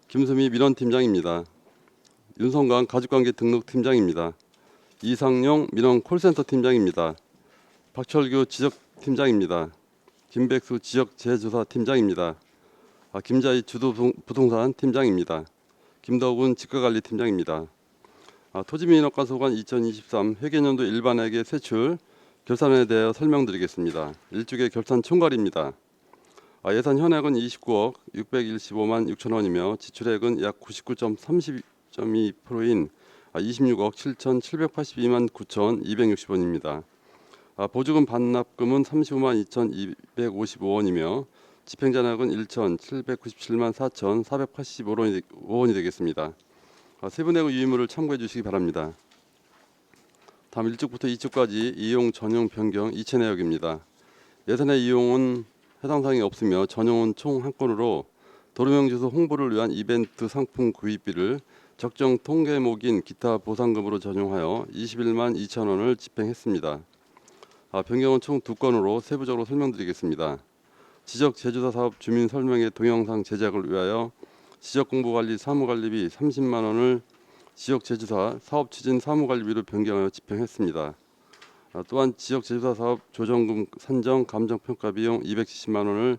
김수미 민원팀장입니다. 윤성강 가족관계 등록팀장입니다. 이상용 민원 콜센터 팀장입니다. 박철규 지적팀장입니다. 김백수 지역재조사팀장입니다. 김자희 주도부동산 팀장입니다. 김덕훈 직가관리팀장입니다. 토지민원과 소관 2023 회계연도 일반회계 세출 결산에 대하여 설명드리겠습니다. 일주계 결산 총괄입니다. 예산 현액은 29억 615만 6천 원이며 지출액은 약 99.32%인 26억 7,782만 9천 260원입니다. 보조금 반납금은 35만 2,255원이며 집행잔액은 1,797만 4천 485원이 되겠습니다. 세부내용 유의물을 참고해 주시기 바랍니다. 다음 1축부터 2축까지 이용 전용 변경 이체 내역입니다. 예산의 이용은 해당 사항이 없으며 전용은 총 한 건으로 도로명주소 홍보를 위한 이벤트 상품 구입비를 적정 통계목인 기타 보상금으로 전용하여 21만 2천 원을 집행했습니다. 변경은 총 2건으로 세부적으로 설명드리겠습니다. 지적 제조사 사업 주민 설명회 동영상 제작을 위하여 지적공부관리 사무관리비 30만 원을 지역 제조사 사업 추진 사무관리비로 변경하여 집행했습니다. 또한 지역 제조사 사업 조정금 산정 감정평가 비용 270만 원을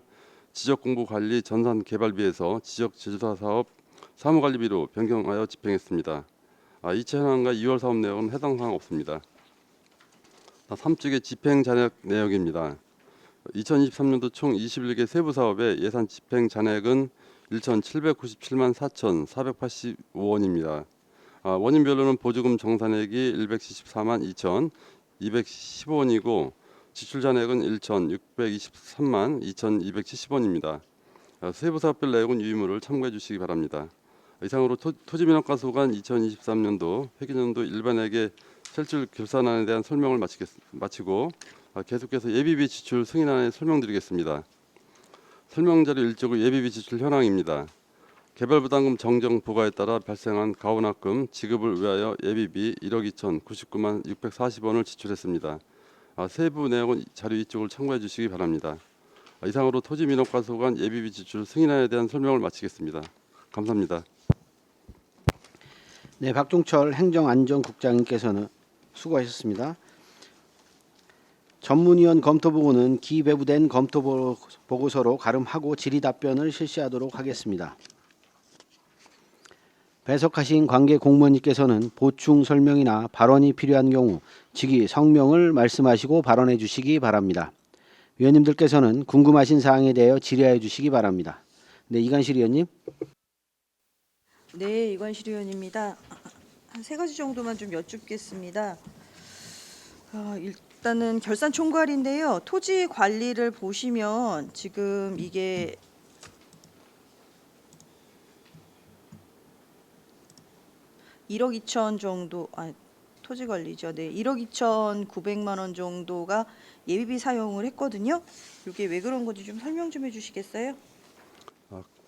지적공부관리 전산 개발비에서 지역 제조사 사업 사무관리비로 변경하여 집행했습니다. 이체 현황과 2월 사업 내역은 해당 사항 없습니다. 3축의 집행 잔액 내역입니다. 2023년도 총 21개 세부 사업의 예산 집행 잔액은 1,797만 4,485원입니다. 원인별로는 보조금 정산액이 174만 2,215원이고 지출 잔액은 1,623만 2,270원입니다. 세부 사업별 내용은 유의물을 참고해 주시기 바랍니다. 이상으로 토지민원과 소관 2023년도 회계연도 일반회계 세출 결산안에 대한 설명을 마치고 계속해서 예비비 지출 승인안에 설명드리겠습니다. 설명자료 1쪽의 예비비 지출 현황입니다. 개발부담금 정정 부과에 따라 발생한 가원학금 지급을 위하여 예비비 1억 2,099만 640원을 지출했습니다. 세부 내용은 자료 2쪽을 참고해 주시기 바랍니다. 이상으로 토지민원과 소관 예비비 지출 승인안에 대한 설명을 마치겠습니다. 감사합니다. 네, 박종철 행정안전국장님께서는 수고하셨습니다. 전문위원 검토보고는 기배부된 검토보고서로 가름하고 질의 답변을 실시하도록 하겠습니다. 배석하신 관계 공무원님께서는 보충 설명이나 발언이 필요한 경우 즉위 성명을 말씀하시고 발언해 주시기 바랍니다. 위원님들께서는 궁금하신 사항에 대하여 질의해 주시기 바랍니다. 네, 이관실 위원님. 네, 이관실 의원입니다. 한 세 가지 정도만 좀 여쭙겠습니다. 일단은 결산 총괄인데요. 토지 관리를 보시면 지금 이게 (1억 2천) 정도, 토지 관리죠. 네, 1억 2,900만 원 정도가 예비비 사용을 했거든요. 이게 왜 그런 건지 좀 설명 좀 해주시겠어요?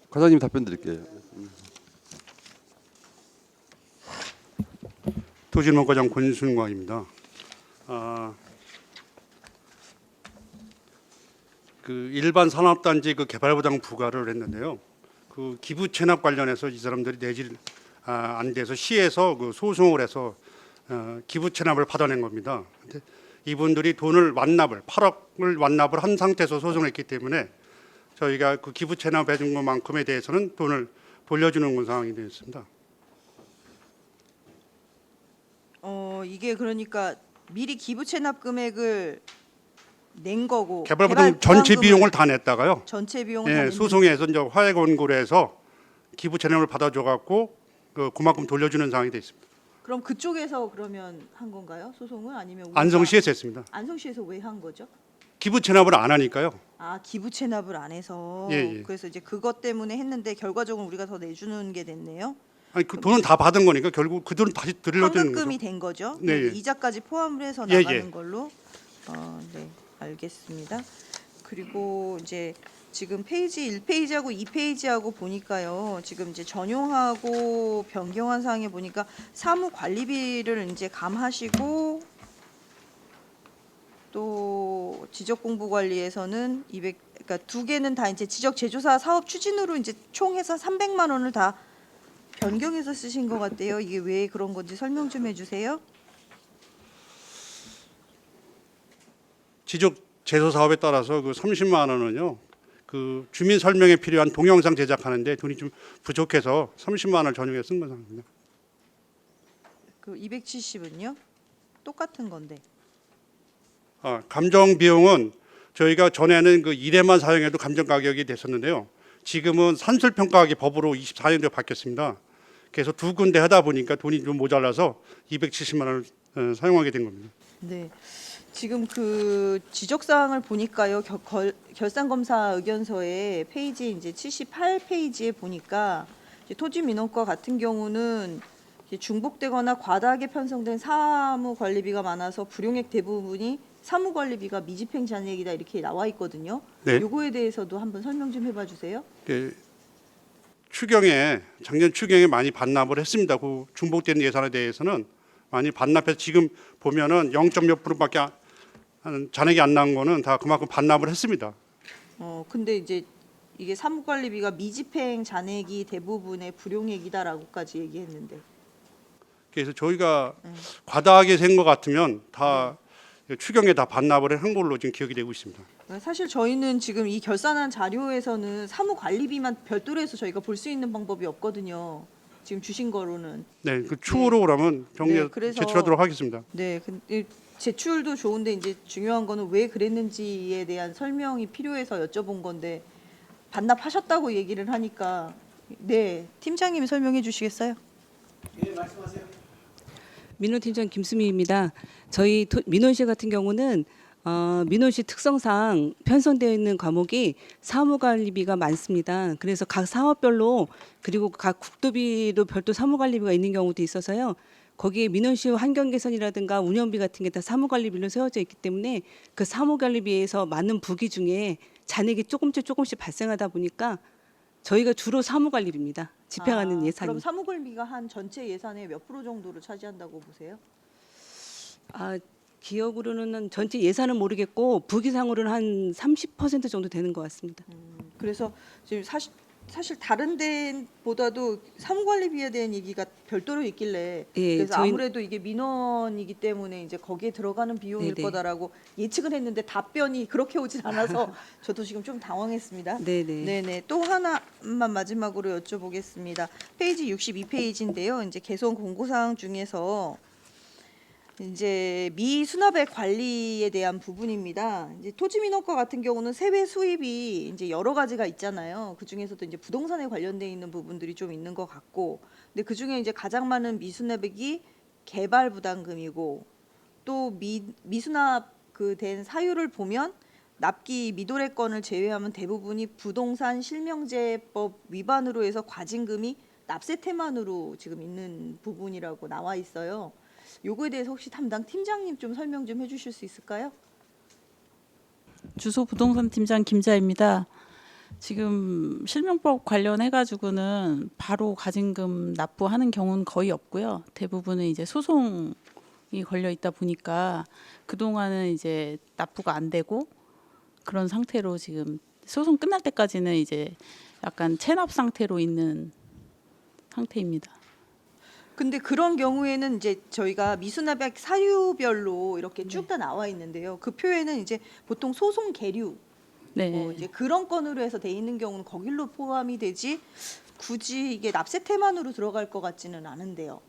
과장님 답변 드릴게요. 토지농가장 권순광입니다. 그 일반 산업단지 그 개발부담 부과를 했는데요. 그 기부 체납 관련해서 이 사람들이 내질 안 돼서 시에서 그 소송을 해서 기부 체납을 받아낸 겁니다. 근데 이분들이 돈을 완납을 8억을 완납을 한 상태에서 소송했기 때문에 저희가 그 기부 체납해 준 것만큼에 대해서는 돈을 돌려주는 상황이 되었습니다. 이게 그러니까 미리 기부 체납 금액을 낸 거고 개발부담 전체 비용을 다 냈다가요. 전체 비용을 다 냈는데 소송에서 이제 화해 권고를 해서 기부 체납을 받아줘 갖고 그만큼 돌려주는 상황이 돼 있습니다. 그럼 그쪽에서 그러면 한 건가요? 소송을 아니면 우리가 안성시에서 했습니다. 안성시에서 왜 한 거죠? 기부 체납을 안 하니까요. 아, 기부 체납을 안 해서 예. 그래서 이제 그것 때문에 했는데 결과적으로 우리가 더 내주는 게 됐네요. 아니 그 돈은 다 받은 거니까 결국 그 돈은 다시 드리려고 되는 거죠. 환급금이 된 거죠. 네, 예. 이자까지 포함을 해서 예, 나가는 예. 걸로. 네, 알겠습니다. 그리고 이제 지금 페이지 1페이지하고 2페이지하고 보니까요. 지금 이제 전용하고 변경한 사항에 보니까 사무 관리비를 이제 감하시고 또 지적 공부 관리에서는 200 그러니까 두 개는 다 이제 지적 제조사 사업 추진으로 이제 총 해서 300만 원을 다 변경해서 쓰신 것 같아요. 이게 왜 그런 건지 설명 좀 해주세요. 지적 제소 사업에 따라서 그 30만 원은요. 그 주민 설명에 필요한 동영상 제작하는데 돈이 좀 부족해서 30만 원을 전용해 쓴 것입니다. 그 270은요? 똑같은 건데. 감정 비용은 저희가 전에는 그 1회만 사용해도 감정 가격이 됐었는데요. 지금은 산술 평가하기 법으로 24년도에 바뀌었습니다. 그래서 두 군데 하다 보니까 돈이 좀 모자라서 270만 원을 사용하게 된 겁니다. 네. 지금 그 지적 사항을 보니까요. 결산 검사 의견서에 페이지 이제 78페이지에 보니까 이제 토지 민원과 같은 경우는 이제 중복되거나 과다하게 편성된 사무 관리비가 많아서 불용액 대부분이 사무 관리비가 미집행 잔액이다 이렇게 나와 있거든요. 네. 요거에 대해서도 한번 설명 좀 해봐 주세요. 작년 추경에 많이 반납을 했습니다. 그 중복된 예산에 대해서는 많이 반납해서 지금 보면은 0.몇 %밖에 잔액이 안 나온 거는 다 그만큼 반납을 했습니다. 근데 이제 이게 사무 관리비가 미집행 잔액이 대부분의 불용액이다라고까지 얘기했는데. 그래서 저희가 과다하게 센 것 같으면 다 추경에 다 반납을 한 걸로 지금 기억이 되고 있습니다. 사실 저희는 지금 이 결산한 자료에서는 사무 관리비만 별도로 해서 저희가 볼 수 있는 방법이 없거든요. 지금 주신 거로는. 네, 그 추후로 그러면 정리해 그래서 제출하도록 하겠습니다. 네, 근데 제출도 좋은데 이제 중요한 거는 왜 그랬는지에 대한 설명이 필요해서 여쭤본 건데 반납하셨다고 얘기를 하니까 네, 팀장님이 설명해 주시겠어요? 예, 말씀하세요. 민원팀장 김수미입니다. 저희 민원실 같은 경우는 민원실 특성상 편성되어 있는 과목이 사무관리비가 많습니다. 그래서 각 사업별로 그리고 각 국도비도 별도 사무관리비가 있는 경우도 있어서요. 거기에 민원실 환경 개선이라든가 운영비 같은 게 다 사무관리비로 세워져 있기 때문에 그 사무관리비에서 많은 부기 중에 잔액이 조금씩 발생하다 보니까 저희가 주로 사무관리비입니다. 집행하는 예산이. 그럼 사무관리비가 한 전체 예산의 몇 프로 정도를 차지한다고 보세요? 기억으로는 전체 예산은 모르겠고 부기상으로는 한 30% 정도 되는 것 같습니다. 그래서 지금 사실 다른 데보다도 사무관리비에 대한 얘기가 별도로 있길래 예, 그래서 저희- 아무래도 이게 민원이기 때문에 이제 거기에 들어가는 비용일 네네. 거다라고 예측은 했는데 답변이 그렇게 오진 않아서 저도 지금 좀 당황했습니다. 네네. 네네. 또 하나만 마지막으로 여쭤보겠습니다. 페이지 62페이지인데요. 이제 개선 공고사항 중에서 이제 미수납액 관리에 대한 부분입니다. 이제 토지민원과 같은 경우는 세외 수입이 이제 여러 가지가 있잖아요. 그 중에서도 이제 부동산에 관련돼 있는 부분들이 좀 있는 것 같고, 근데 그 중에 이제 가장 많은 미수납액이 개발 부담금이고, 또 미수납 그 된 사유를 보면 납기 미도래건을 제외하면 대부분이 부동산 실명제법 위반으로 해서 과징금이 납세 태만으로 지금 있는 부분이라고 나와 있어요. 요거에 대해서 혹시 담당 팀장님 좀 설명 좀 해주실 수 있을까요? 주소 부동산 팀장 김자입니다. 지금 실명법 관련해 가지고는 바로 과징금 납부하는 경우는 거의 없고요. 대부분은 이제 소송이 걸려 있다 보니까 그동안은 이제 납부가 안 되고 그런 상태로 지금 소송 끝날 때까지는 이제 약간 체납 상태로 있는 상태입니다. 근데 그런 경우에는 이제 저희가 미수납액 사유별로 이렇게 쭉 다 나와 있는데요. 그 표에는 이제 보통 소송 계류 네. 이제 그런 건으로 해서 돼 있는 경우는 거길로 포함이 되지 굳이 이게 납세 태만으로 들어갈 것 같지는 않은데요.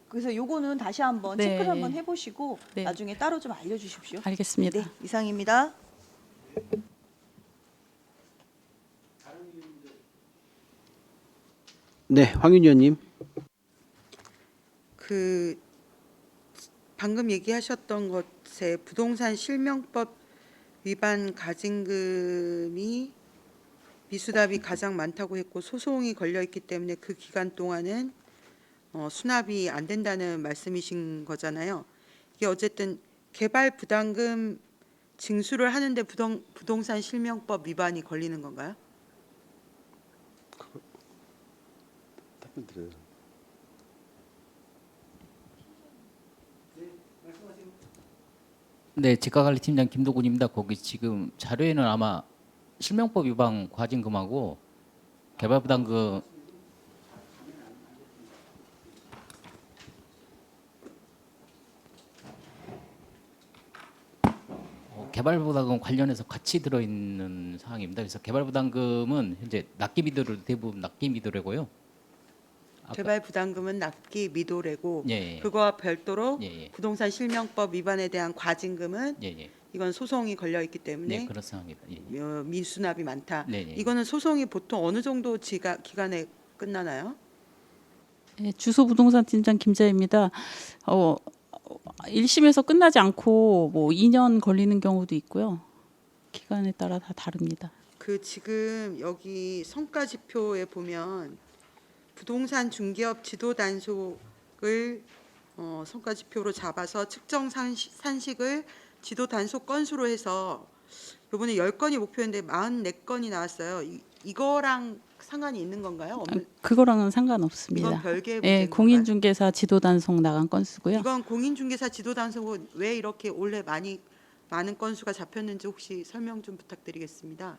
그래서 요거는 다시 한번 네. 체크를 한번 해보시고 네. 나중에 따로 좀 알려주십시오. 알겠습니다. 네, 이상입니다. 네, 황윤 의원님. 그 방금 얘기하셨던 것 글쎄, 부동산 실명법 위반 가징금이 미수납이 가장 많다고 했고 소송이 걸려 있기 때문에 그 기간 동안은 수납이 안 된다는 말씀이신 거잖아요. 이게 어쨌든 개발 부담금 징수를 하는데 부동산 실명법 위반이 걸리는 건가요? 답변 드려요. 네, 지가관리팀장 김도군입니다. 거기 지금 자료에는 아마 실명법 위반 과징금하고 개발부담금 개발부담금 관련해서 같이 들어있는 사항입니다. 그래서 개발부담금은 현재 납기 미도를 대부분 납기 미도래고요. 개발 부담금은 납기 미도래고 예, 예. 그거와 별도로 예, 예. 부동산 실명법 위반에 대한 과징금은 예, 예. 이건 소송이 걸려 있기 때문에 네, 그렇습니다. 예, 예. 미수납이 많다. 네, 네. 이거는 소송이 보통 어느 정도 기간에 끝나나요? 네, 주소 부동산 팀장 김자입니다. 1심에서 끝나지 않고 뭐 2년 걸리는 경우도 있고요. 기간에 따라 다 다릅니다. 그 지금 여기 성과 지표에 보면 부동산 중개업 지도 단속을 성과 지표로 잡아서 측정 산식을 지도 단속 건수로 해서 이번에 10건이 목표인데 44건이 나왔어요. 이거랑 상관이 있는 건가요? 그거랑은 상관없습니다. 이건 별개의 예, 문제인 공인중개사 지도 단속 나간 건수고요. 이건 공인중개사 지도 단속은 왜 이렇게 올해 많은 건수가 잡혔는지 혹시 설명 좀 부탁드리겠습니다.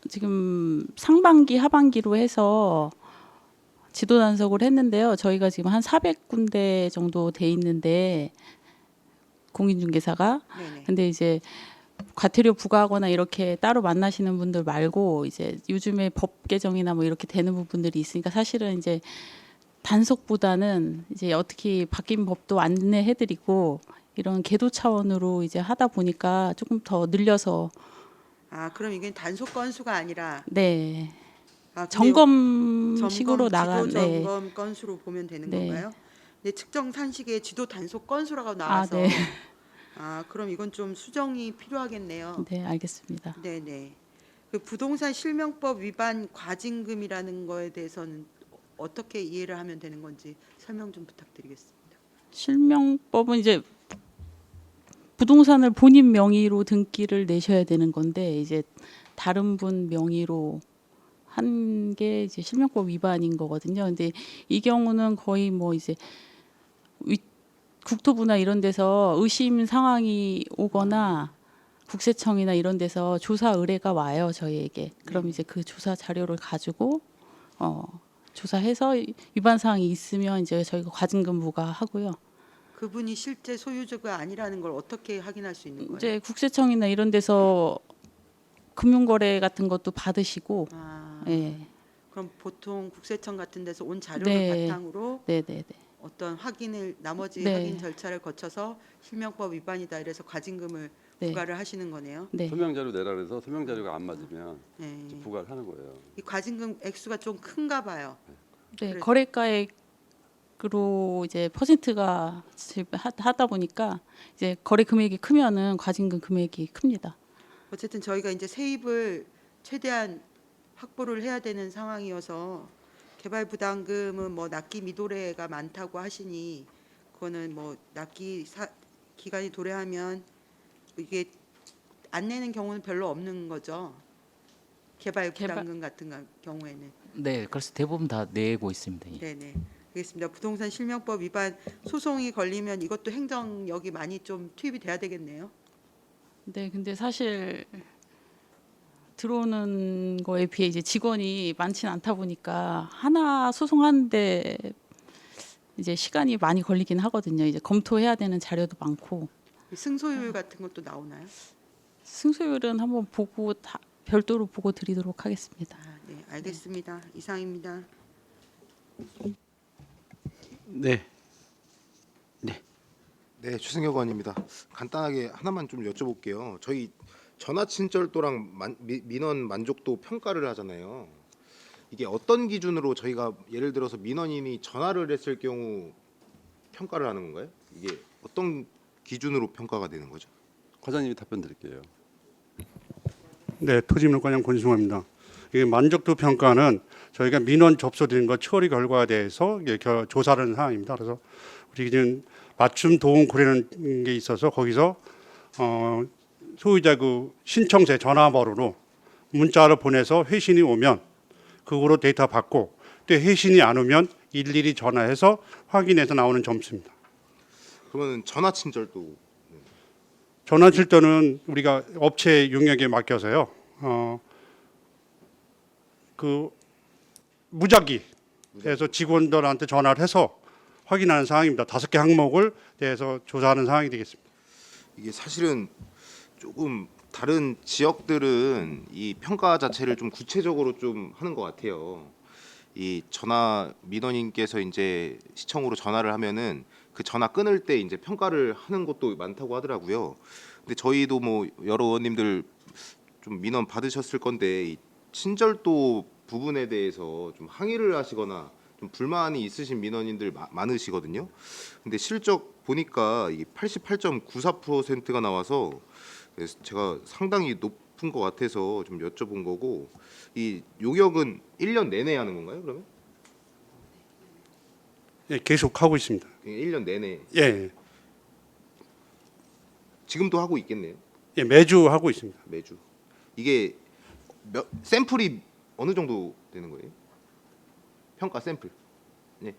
지금 상반기 하반기로 해서 지도 단속을 했는데요. 저희가 지금 한 400군데 정도 돼 있는데 공인중개사가 네네. 근데 이제 과태료 부과하거나 이렇게 따로 만나시는 분들 말고 이제 요즘에 법 개정이나 뭐 이렇게 되는 부분들이 있으니까 사실은 이제 단속보다는 이제 어떻게 바뀐 법도 안내해드리고 이런 계도 차원으로 이제 하다 보니까 조금 더 늘려서 그럼 이게 단속 건수가 아니라 네. 근데 점검식으로 나간 지도 점검 건수로 보면 되는 네. 건가요? 근데 측정 산식에 지도 단속 건수라고 나와서 네. 그럼 이건 좀 수정이 필요하겠네요. 네, 알겠습니다. 네네. 그 부동산 실명법 위반 과징금이라는 거에 대해서는 어떻게 이해를 하면 되는 건지 설명 좀 부탁드리겠습니다. 실명법은 이제 부동산을 본인 명의로 등기를 내셔야 되는 건데 이제 다른 분 명의로 한 게 이제 실명법 위반인 거거든요. 근데 이 경우는 거의 뭐 이제 국토부나 이런 데서 의심 상황이 오거나 국세청이나 이런 데서 조사 의뢰가 와요, 저희에게. 그럼 이제 그 조사 자료를 가지고 조사해서 위반 사항이 있으면 이제 저희가 과징금 부과하고요. 그분이 실제 소유주가 아니라는 걸 어떻게 확인할 수 있는 거예요? 이제 국세청이나 이런 데서 금융거래 같은 것도 받으시고, 예. 그럼 보통 국세청 같은 데서 온 자료를 네. 바탕으로 네네네. 어떤 나머지 네. 확인 절차를 거쳐서 실명법 위반이다 이래서 과징금을 네. 부과를 하시는 거네요. 네. 소명 자료 내라 그래서 소명 자료가 안 맞으면 네. 이제 부과를 하는 거예요. 이 과징금 액수가 좀 큰가 봐요. 네, 그래서- 거래가액으로 이제 퍼센트가 하다 보니까 이제 거래 금액이 크면은 과징금 금액이 큽니다. 어쨌든 저희가 이제 세입을 최대한 확보를 해야 되는 상황이어서 개발 부담금은 뭐 납기 미도래가 많다고 하시니 그거는 뭐 납기 기간이 도래하면 이게 안 내는 경우는 별로 없는 거죠. 개발 부담금 같은 경우에는. 네, 그래서 대부분 다 내고 있습니다. 예. 네네. 알겠습니다. 부동산 실명법 위반 소송이 걸리면 이것도 행정력이 많이 좀 투입이 돼야 되겠네요. 네, 근데 사실 들어오는 거에 비해 이제 직원이 많지는 않다 보니까 하나 소송하는데 이제 시간이 많이 걸리긴 하거든요. 이제 검토해야 되는 자료도 많고. 승소율 같은 것도 나오나요? 승소율은 한번 보고 별도로 보고 드리도록 하겠습니다. 네, 알겠습니다. 이상입니다. 네. 네, 최승혁 의원입니다. 간단하게 하나만 좀 여쭤볼게요. 저희 전화 친절도랑 민원 만족도 평가를 하잖아요. 이게 어떤 기준으로 저희가 예를 들어서 민원인이 전화를 했을 경우 평가를 하는 건가요? 이게 어떤 기준으로 평가가 되는 거죠? 과장님이 답변 드릴게요. 네, 토지민원과장 권승호입니다. 이게 만족도 평가는 저희가 민원 접수된 것 처리 결과에 대해서 이게 조사하는 사항입니다. 그래서 우리 지금 맞춤 도움 고려는 게 있어서 거기서 소유자 그 신청세 전화번호로 문자를 보내서 회신이 오면 그거로 데이터 받고 또 회신이 안 오면 일일이 전화해서 확인해서 나오는 점수입니다. 그러면 전화 친절도 전화 칠 때는 우리가 업체 용역에 맡겨서요. 그 무작위에서 직원들한테 전화를 해서 확인하는 상황입니다. 5개 항목을 대해서 조사하는 상황이 되겠습니다. 이게 사실은 조금 다른 지역들은 이 평가 자체를 좀 구체적으로 좀 하는 것 같아요. 이 전화 민원인께서 이제 시청으로 전화를 하면은 그 전화 끊을 때 이제 평가를 하는 것도 많다고 하더라고요. 근데 저희도 뭐 여러 의원님들 좀 민원 받으셨을 건데 이 친절도 부분에 대해서 좀 항의를 하시거나 좀 불만이 있으신 민원인들 많으시거든요. 근데 실적 보니까 이 88.94%가 나와서 제가 상당히 높은 것 같아서 좀 여쭤본 거고, 이 용역은 1년 내내 하는 건가요, 그러면? 예, 계속 하고 있습니다. 1년 내내. 예, 지금도 하고 있겠네요. 예, 매주 하고 있습니다. 매주. 이게 샘플이 어느 정도 되는 거예요? 평가 샘플. 네.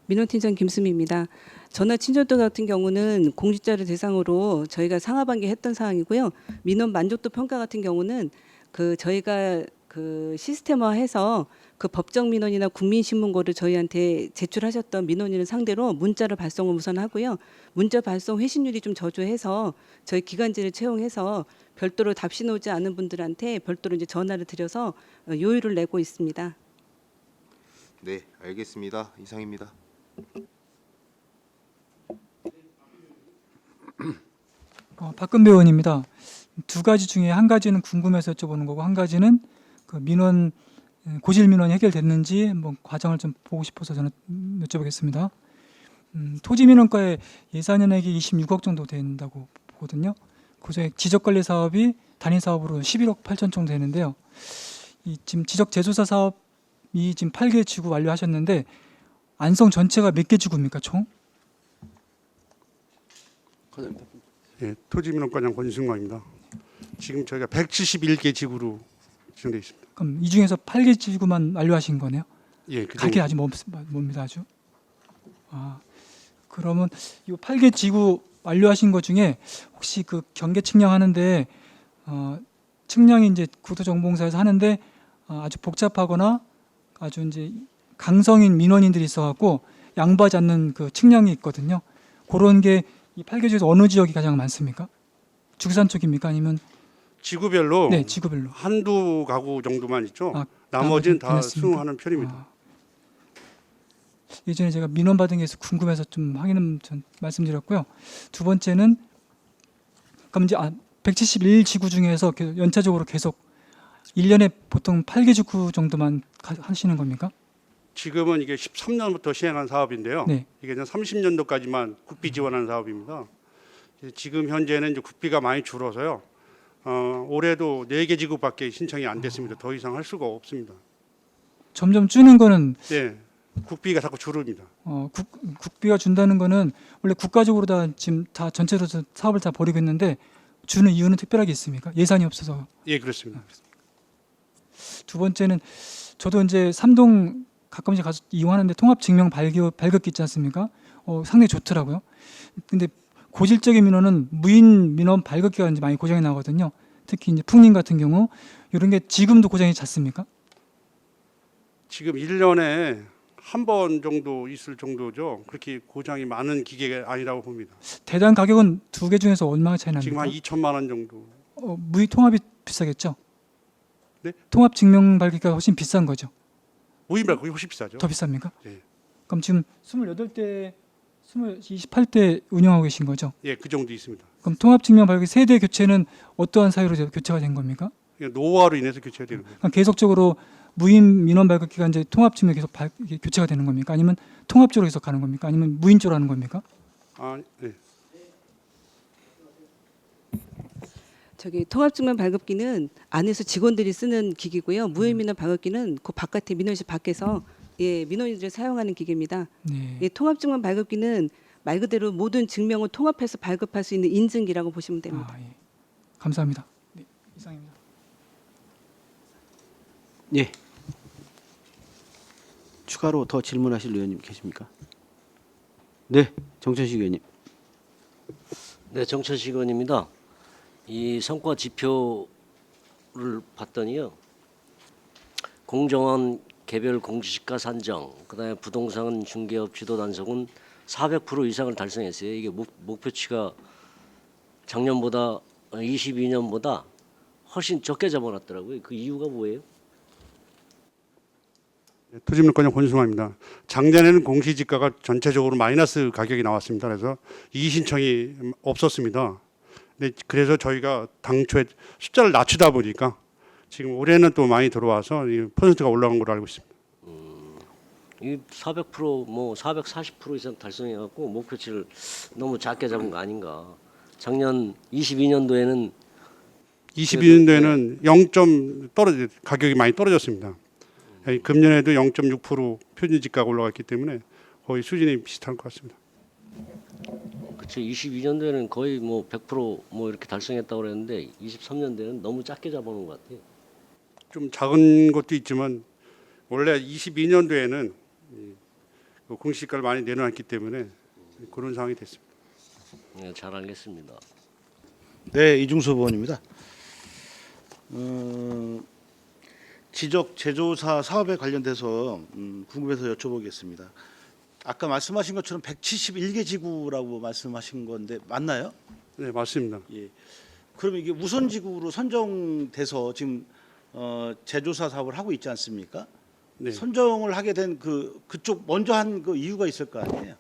민원팀장 김수미입니다. 전화 친절도 같은 경우는 공직자를 대상으로 저희가 상하반기 했던 사항이고요. 민원 만족도 평가 같은 경우는 그 저희가 그 시스템화해서 그 법정 민원이나 국민신문고를 저희한테 제출하셨던 민원인을 상대로 문자를 발송을 우선 하고요. 문자 발송 회신율이 좀 저조해서 저희 기간제를 채용해서 별도로 답신 오지 않은 분들한테 별도로 이제 전화를 드려서 요율을 내고 있습니다. 네, 알겠습니다. 이상입니다. 박근배 의원입니다. 두 가지 중에 한 가지는 궁금해서 여쭤보는 거고, 한 가지는 그 민원 고질 민원이 해결됐는지 한번 과정을 좀 보고 싶어서 저는 여쭤보겠습니다. 토지민원과의 예산연액이 26억 정도 된다고 보거든요. 그중에 지적관리 사업이 단위 사업으로 11억 8천 정도 되는데요. 이 지금 지적 제조사 사업이 지금 8개 지구 완료하셨는데 안성 전체가 몇 개 지구입니까 총? 예, 토지민원과장 권승광입니다. 지금 저희가 171개 지구로 지정되어 있습니다. 그럼 이 중에서 8개 지구만 완료하신 거네요? 예, 가게 아직 멉니다 아주. 아, 그러면 이 8개 지구 완료하신 것 중에 혹시 그 경계 측량하는데 측량이 이제 국토정보공사에서 하는데 아주 복잡하거나 아주 이제 강성인 민원인들이 있어갖고 양보하지 않는 그 측량이 있거든요. 그런 게 이 8개 중에서 어느 지역이 가장 많습니까? 주산 쪽입니까? 아니면 지구별로 네, 지구별로 한두 가구 정도만 있죠. 나머지는 다 괜찮습니까? 수용하는 편입니다. 예전에 제가 민원 받은 게 있어서 궁금해서 좀 확인을 좀 말씀드렸고요. 두 번째는 그럼 이제 171지구 중에서 연차적으로 계속 1년에 보통 8개 지구 정도만 하시는 겁니까? 지금은 이게 13년부터 시행한 사업인데요. 네. 이게 30년도까지만 국비 지원하는 사업입니다. 지금 현재는 이제 국비가 많이 줄어서요. 올해도 4개 지구밖에 신청이 안 됐습니다. 더 이상 할 수가 없습니다. 점점 주는 거는 네, 국비가 자꾸 줄습니다. 국비가 준다는 거는 원래 국가적으로 다 지금 다 전체로 사업을 다 벌이고 있는데 주는 이유는 특별하게 있습니까? 예산이 없어서. 예, 그렇습니다. 두 번째는 저도 이제 삼동 가끔씩 가서 이용하는데 통합 증명 발급기 있지 않습니까? 상당히 좋더라고요. 근데 고질적인 민원은 무인 민원 발급기가 이제 많이 고장이 나거든요. 특히 이제 풍림 같은 경우 이런 게 지금도 고장이 잦습니까? 지금 1년에 한 번 정도 있을 정도죠. 그렇게 고장이 많은 기계가 아니라고 봅니다. 대당 가격은 두 개 중에서 얼마나 차이 납니까? 지금 한 2천만 원 정도. 무인 통합이 비싸겠죠? 네? 통합 증명 발급기가 훨씬 비싼 거죠? 무인 발급이 훨씬 비싸죠. 더 비쌉니까? 네. 그럼 지금 28대 운영하고 계신 거죠? 예, 그 정도 있습니다. 그럼 통합 증명 발급 세대 교체는 어떠한 사유로 교체가 된 겁니까? 노후화로 인해서 교체가 되는 거예요. 그럼 계속적으로 무인 민원 발급 기간 이제 통합지면 계속 이게 교체가 되는 겁니까? 아니면 통합적으로 계속 가는 겁니까? 아니면 무인적으로 하는 겁니까? 네. 저기 통합증명 발급기는 안에서 직원들이 쓰는 기기고요. 무인 민원 발급기는 그 바깥에 민원실 밖에서 예, 민원인들이 사용하는 기계입니다. 네. 예, 통합증명 발급기는 말 그대로 모든 증명을 통합해서 발급할 수 있는 인증기라고 보시면 됩니다. 예. 감사합니다. 네, 이상입니다. 예. 추가로 더 질문하실 의원님 계십니까? 네, 정천식 의원님. 네, 정천식 의원입니다. 이 성과 지표를 봤더니요, 공정한 개별 공시지가 산정, 그다음에 부동산 중개업 지도 단속은 400% 이상을 달성했어요. 이게 목표치가 작년보다 22년보다 훨씬 적게 잡아놨더라고요. 그 이유가 뭐예요? 토지물권자 권순환입니다. 작년에는 공시지가가 전체적으로 마이너스 가격이 나왔습니다. 그래서 이의 신청이 없었습니다. 근데 그래서 저희가 당초에 숫자를 낮추다 보니까 지금 올해는 또 많이 들어와서 이 퍼센트가 올라간 걸로 알고 있습니다. 이 400% 뭐 440% 이상 달성해갖고 목표치를 너무 작게 잡은 거 아닌가? 작년 22년도에는 0점 떨어져 가격이 많이 떨어졌습니다. 금년에도 0.6% 표준지가가 올라갔기 때문에 거의 수준이 비슷한 것 같습니다. 그렇죠. 22년도에는 거의 뭐 100% 이렇게 달성했다고 그랬는데 23년도에는 너무 작게 잡아놓은 것 같아요. 좀 작은 것도 있지만 원래 22년도에는 공시지가를 많이 내려놨기 때문에 그런 상황이 됐습니다. 네, 잘 알겠습니다. 네, 이중섭 의원입니다. 지적 제조사 사업에 관련돼서 궁금해서 여쭤보겠습니다. 아까 말씀하신 것처럼 171개 지구라고 말씀하신 건데 맞나요? 네, 맞습니다. 예. 그러면 이게 우선 지구로 선정돼서 지금 제조사 사업을 하고 있지 않습니까? 네. 선정을 하게 된 그쪽 먼저 한 그 이유가 있을 거 아니에요?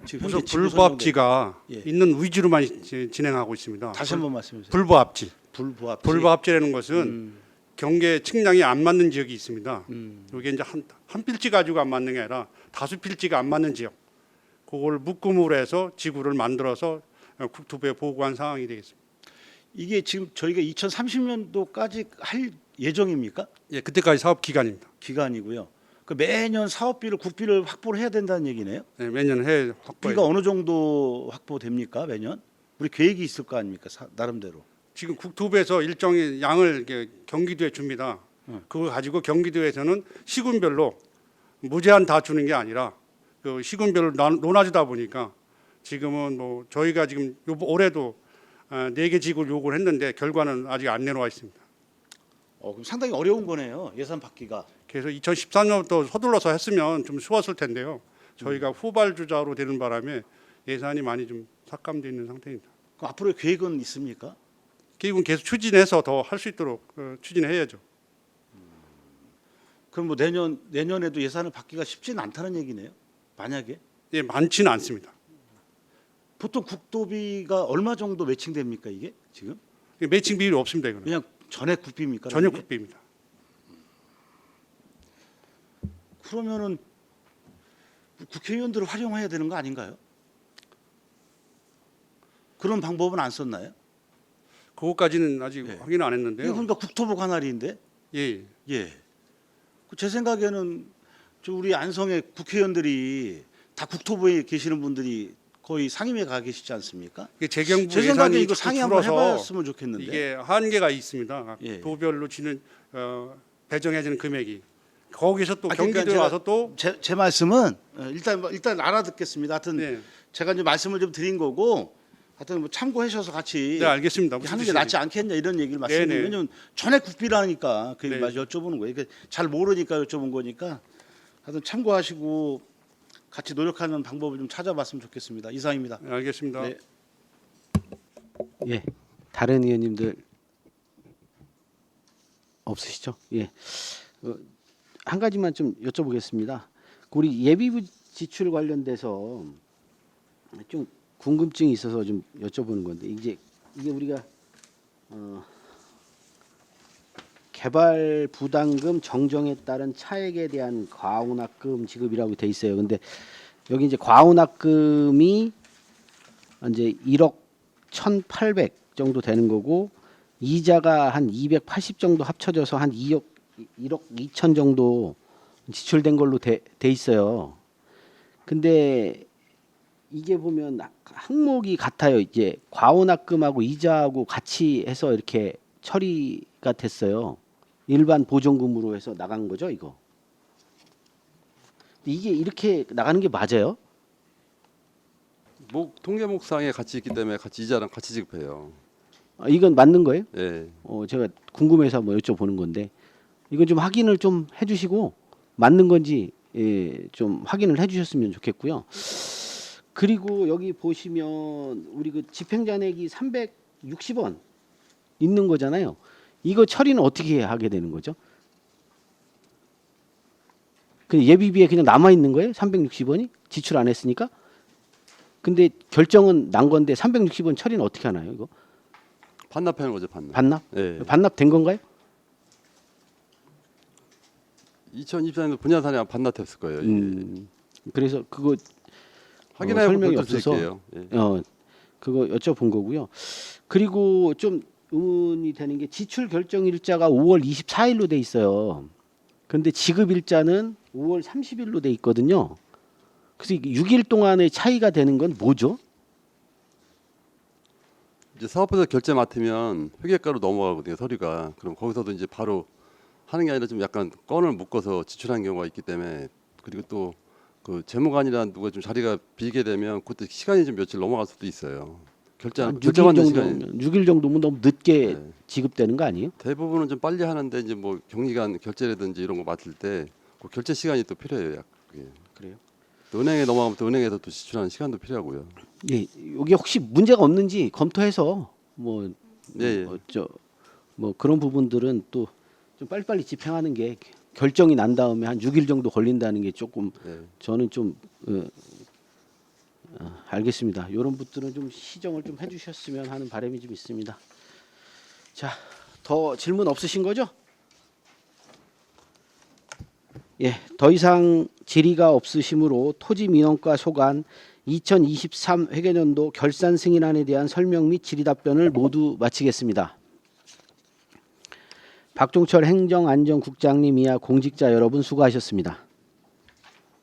지금 우선 현재 지구 불부합지가 예. 있는 위주로만 진행하고 있습니다. 다시 한번 말씀해 주세요. 불부합지. 불부합지. 불부합지라는 것은 경계 측량이 안 맞는 지역이 있습니다. 이게 이제 한 필지 가지고 안 맞는 게 아니라 다수 필지가 안 맞는 지역. 그걸 묶음으로 해서 지구를 만들어서 국토부에 보고한 상황이 되겠습니다. 이게 지금 저희가 2030년도까지 할 예정입니까? 예, 그때까지 사업 기간입니다. 기간이고요. 그 매년 사업비를 국비를 확보를 해야 된다는 얘기네요. 네, 매년 해 확보해. 국비가 어느 정도 확보됩니까? 매년? 우리 계획이 있을 거 아닙니까? 나름대로. 지금 국토부에서 일정의 양을 이렇게 경기도에 줍니다. 그걸 가지고 경기도에서는 시군별로 무제한 다 주는 게 아니라 그 시군별로 논아주다 보니까 지금은 뭐 저희가 지금 올해도 4개 지구를 요구를 했는데 결과는 아직 안 내놓아 있습니다. 그럼 상당히 어려운 거네요. 예산 받기가. 그래서 2013년부터 서둘러서 했으면 좀 쉬웠을 텐데요. 저희가 후발주자로 되는 바람에 예산이 많이 좀 삭감되어 있는 상태입니다. 그럼 앞으로의 계획은 있습니까? 계획은 계속 추진해서 더 할 수 있도록 추진해야죠. 그럼 뭐 내년에도 예산을 받기가 쉽지는 않다는 얘기네요. 만약에? 예, 많지는 않습니다. 보통 국도비가 얼마 정도 매칭됩니까 이게 지금? 매칭 비율이 없습니다. 이거는. 그냥 전액 국비입니까? 전액 이게? 국비입니다. 그러면은 국회의원들을 활용해야 되는 거 아닌가요? 그런 방법은 안 썼나요? 그것까지는 아직 확인 안 했는데요. 이게 그러니까 국토부 관할인데. 예. 예. 제 생각에는 우리 안성의 국회의원들이 다 국토부에 계시는 분들이 거의 상임위에 가 계시지 않습니까? 재경부 제 생각에 예산이 이거 상의 한번 줄어서 해봤으면 좋겠는데. 이게 한계가 있습니다. 예. 도별로 지는 배정해지는 금액이 거기서 또 그러니까 경기도에 와서 또 제 말씀은 일단 알아듣겠습니다. 하여튼 네. 제가 이제 말씀을 좀 드린 거고, 하여튼 뭐 참고하셔서 같이 네, 알겠습니다. 무슨 하는 게 뜻인지. 낫지 않겠냐 이런 얘기를 네, 말씀드리면 네. 왜냐면 전액 국비라니까 그 네. 여쭤보는 거예요. 그러니까 잘 모르니까 여쭤본 거니까 하여튼 참고하시고 같이 노력하는 방법을 좀 찾아봤으면 좋겠습니다. 이상입니다. 네, 알겠습니다. 네. 예. 다른 의원님들 없으시죠? 예. 한 가지만 좀 여쭤보겠습니다. 우리 예비부 지출 관련돼서 좀 궁금증이 있어서 좀 여쭤보는 건데 이게 우리가 개발 부담금 정정에 따른 차액에 대한 과운납금 지급이라고 돼 있어요. 근데 여기 이제 과운납금이 이제 1억 1,800 정도 되는 거고 이자가 한 280 정도 합쳐져서 한 1억 2천 정도 지출된 걸로 돼 있어요. 근데 이게 보면 항목이 같아요. 이제 과운납금하고 이자하고 같이 해서 이렇게 처리가 됐어요. 일반 보존금으로 해서 나간 거죠, 이거. 이게 이렇게 나가는 게 맞아요? 통계목상에 같이 있기 때문에 같이 이자랑 같이 지급해요. 아, 이건 맞는 거예요? 예. 제가 궁금해서 뭐 여쭤보는 건데 이건 좀 확인을 좀 해주시고 맞는 건지 좀 확인을 해주셨으면 좋겠고요. 그리고 여기 보시면 우리 그 집행잔액이 360원 있는 거잖아요. 이거 처리는 어떻게 하게 되는 거죠? 그 예비비에 그냥 남아 있는 거예요? 360원이 지출 안 했으니까? 근데 결정은 난 건데 360원 처리는 어떻게 하나요, 이거? 반납하는 거죠, 반납. 반납? 예. 반납된 건가요? 2024년도 분야산에 반납됐을 거예요. 그래서 그거 확인해 설명이 보도록 없어서 드릴게요. 예. 그거 여쭤본 거고요. 그리고 좀 의문이 되는 게 지출 결정 일자가 5월 24일로 돼 있어요. 근데 지급 일자는 5월 30일로 돼 있거든요. 그래서 6일 동안의 차이가 되는 건 뭐죠? 이제 사업부에서 결제 맡으면 회계과로 넘어가거든요, 서류가. 그럼 거기서도 이제 바로 하는 게 아니라 좀 약간 건을 묶어서 지출하는 경우가 있기 때문에 그리고 또 그 재무관이라는 누가 좀 자리가 비게 되면 그때 시간이 좀 며칠 넘어갈 수도 있어요. 결제받는 시간이 6일 정도면 너무 늦게 지급되는 거 아니에요? 대부분은 좀 빨리 하는데 이제 뭐 경리관 결제라든지 이런 거 맡을 때 그 결제 시간이 또 필요해요. 그래요? 또 은행에 넘어가면 또 은행에서 또 지출하는 시간도 필요하고요. 예, 이게 혹시 문제가 없는지 검토해서 뭐 그런 부분들은 또 좀 빨리빨리 집행하는 게 결정이 난 다음에 한 6일 정도 걸린다는 게 조금 저는 좀 알겠습니다. 이런 분들은 좀 시정을 좀 해주셨으면 하는 바람이 좀 있습니다. 자, 더 질문 없으신 거죠? 예, 더 이상 질의가 없으시므로 토지민원과 소관 2023 회계년도 결산 승인안에 대한 설명 및 질의 답변을 모두 마치겠습니다. 박종철 행정안전국장님 이하 공직자 여러분 수고하셨습니다.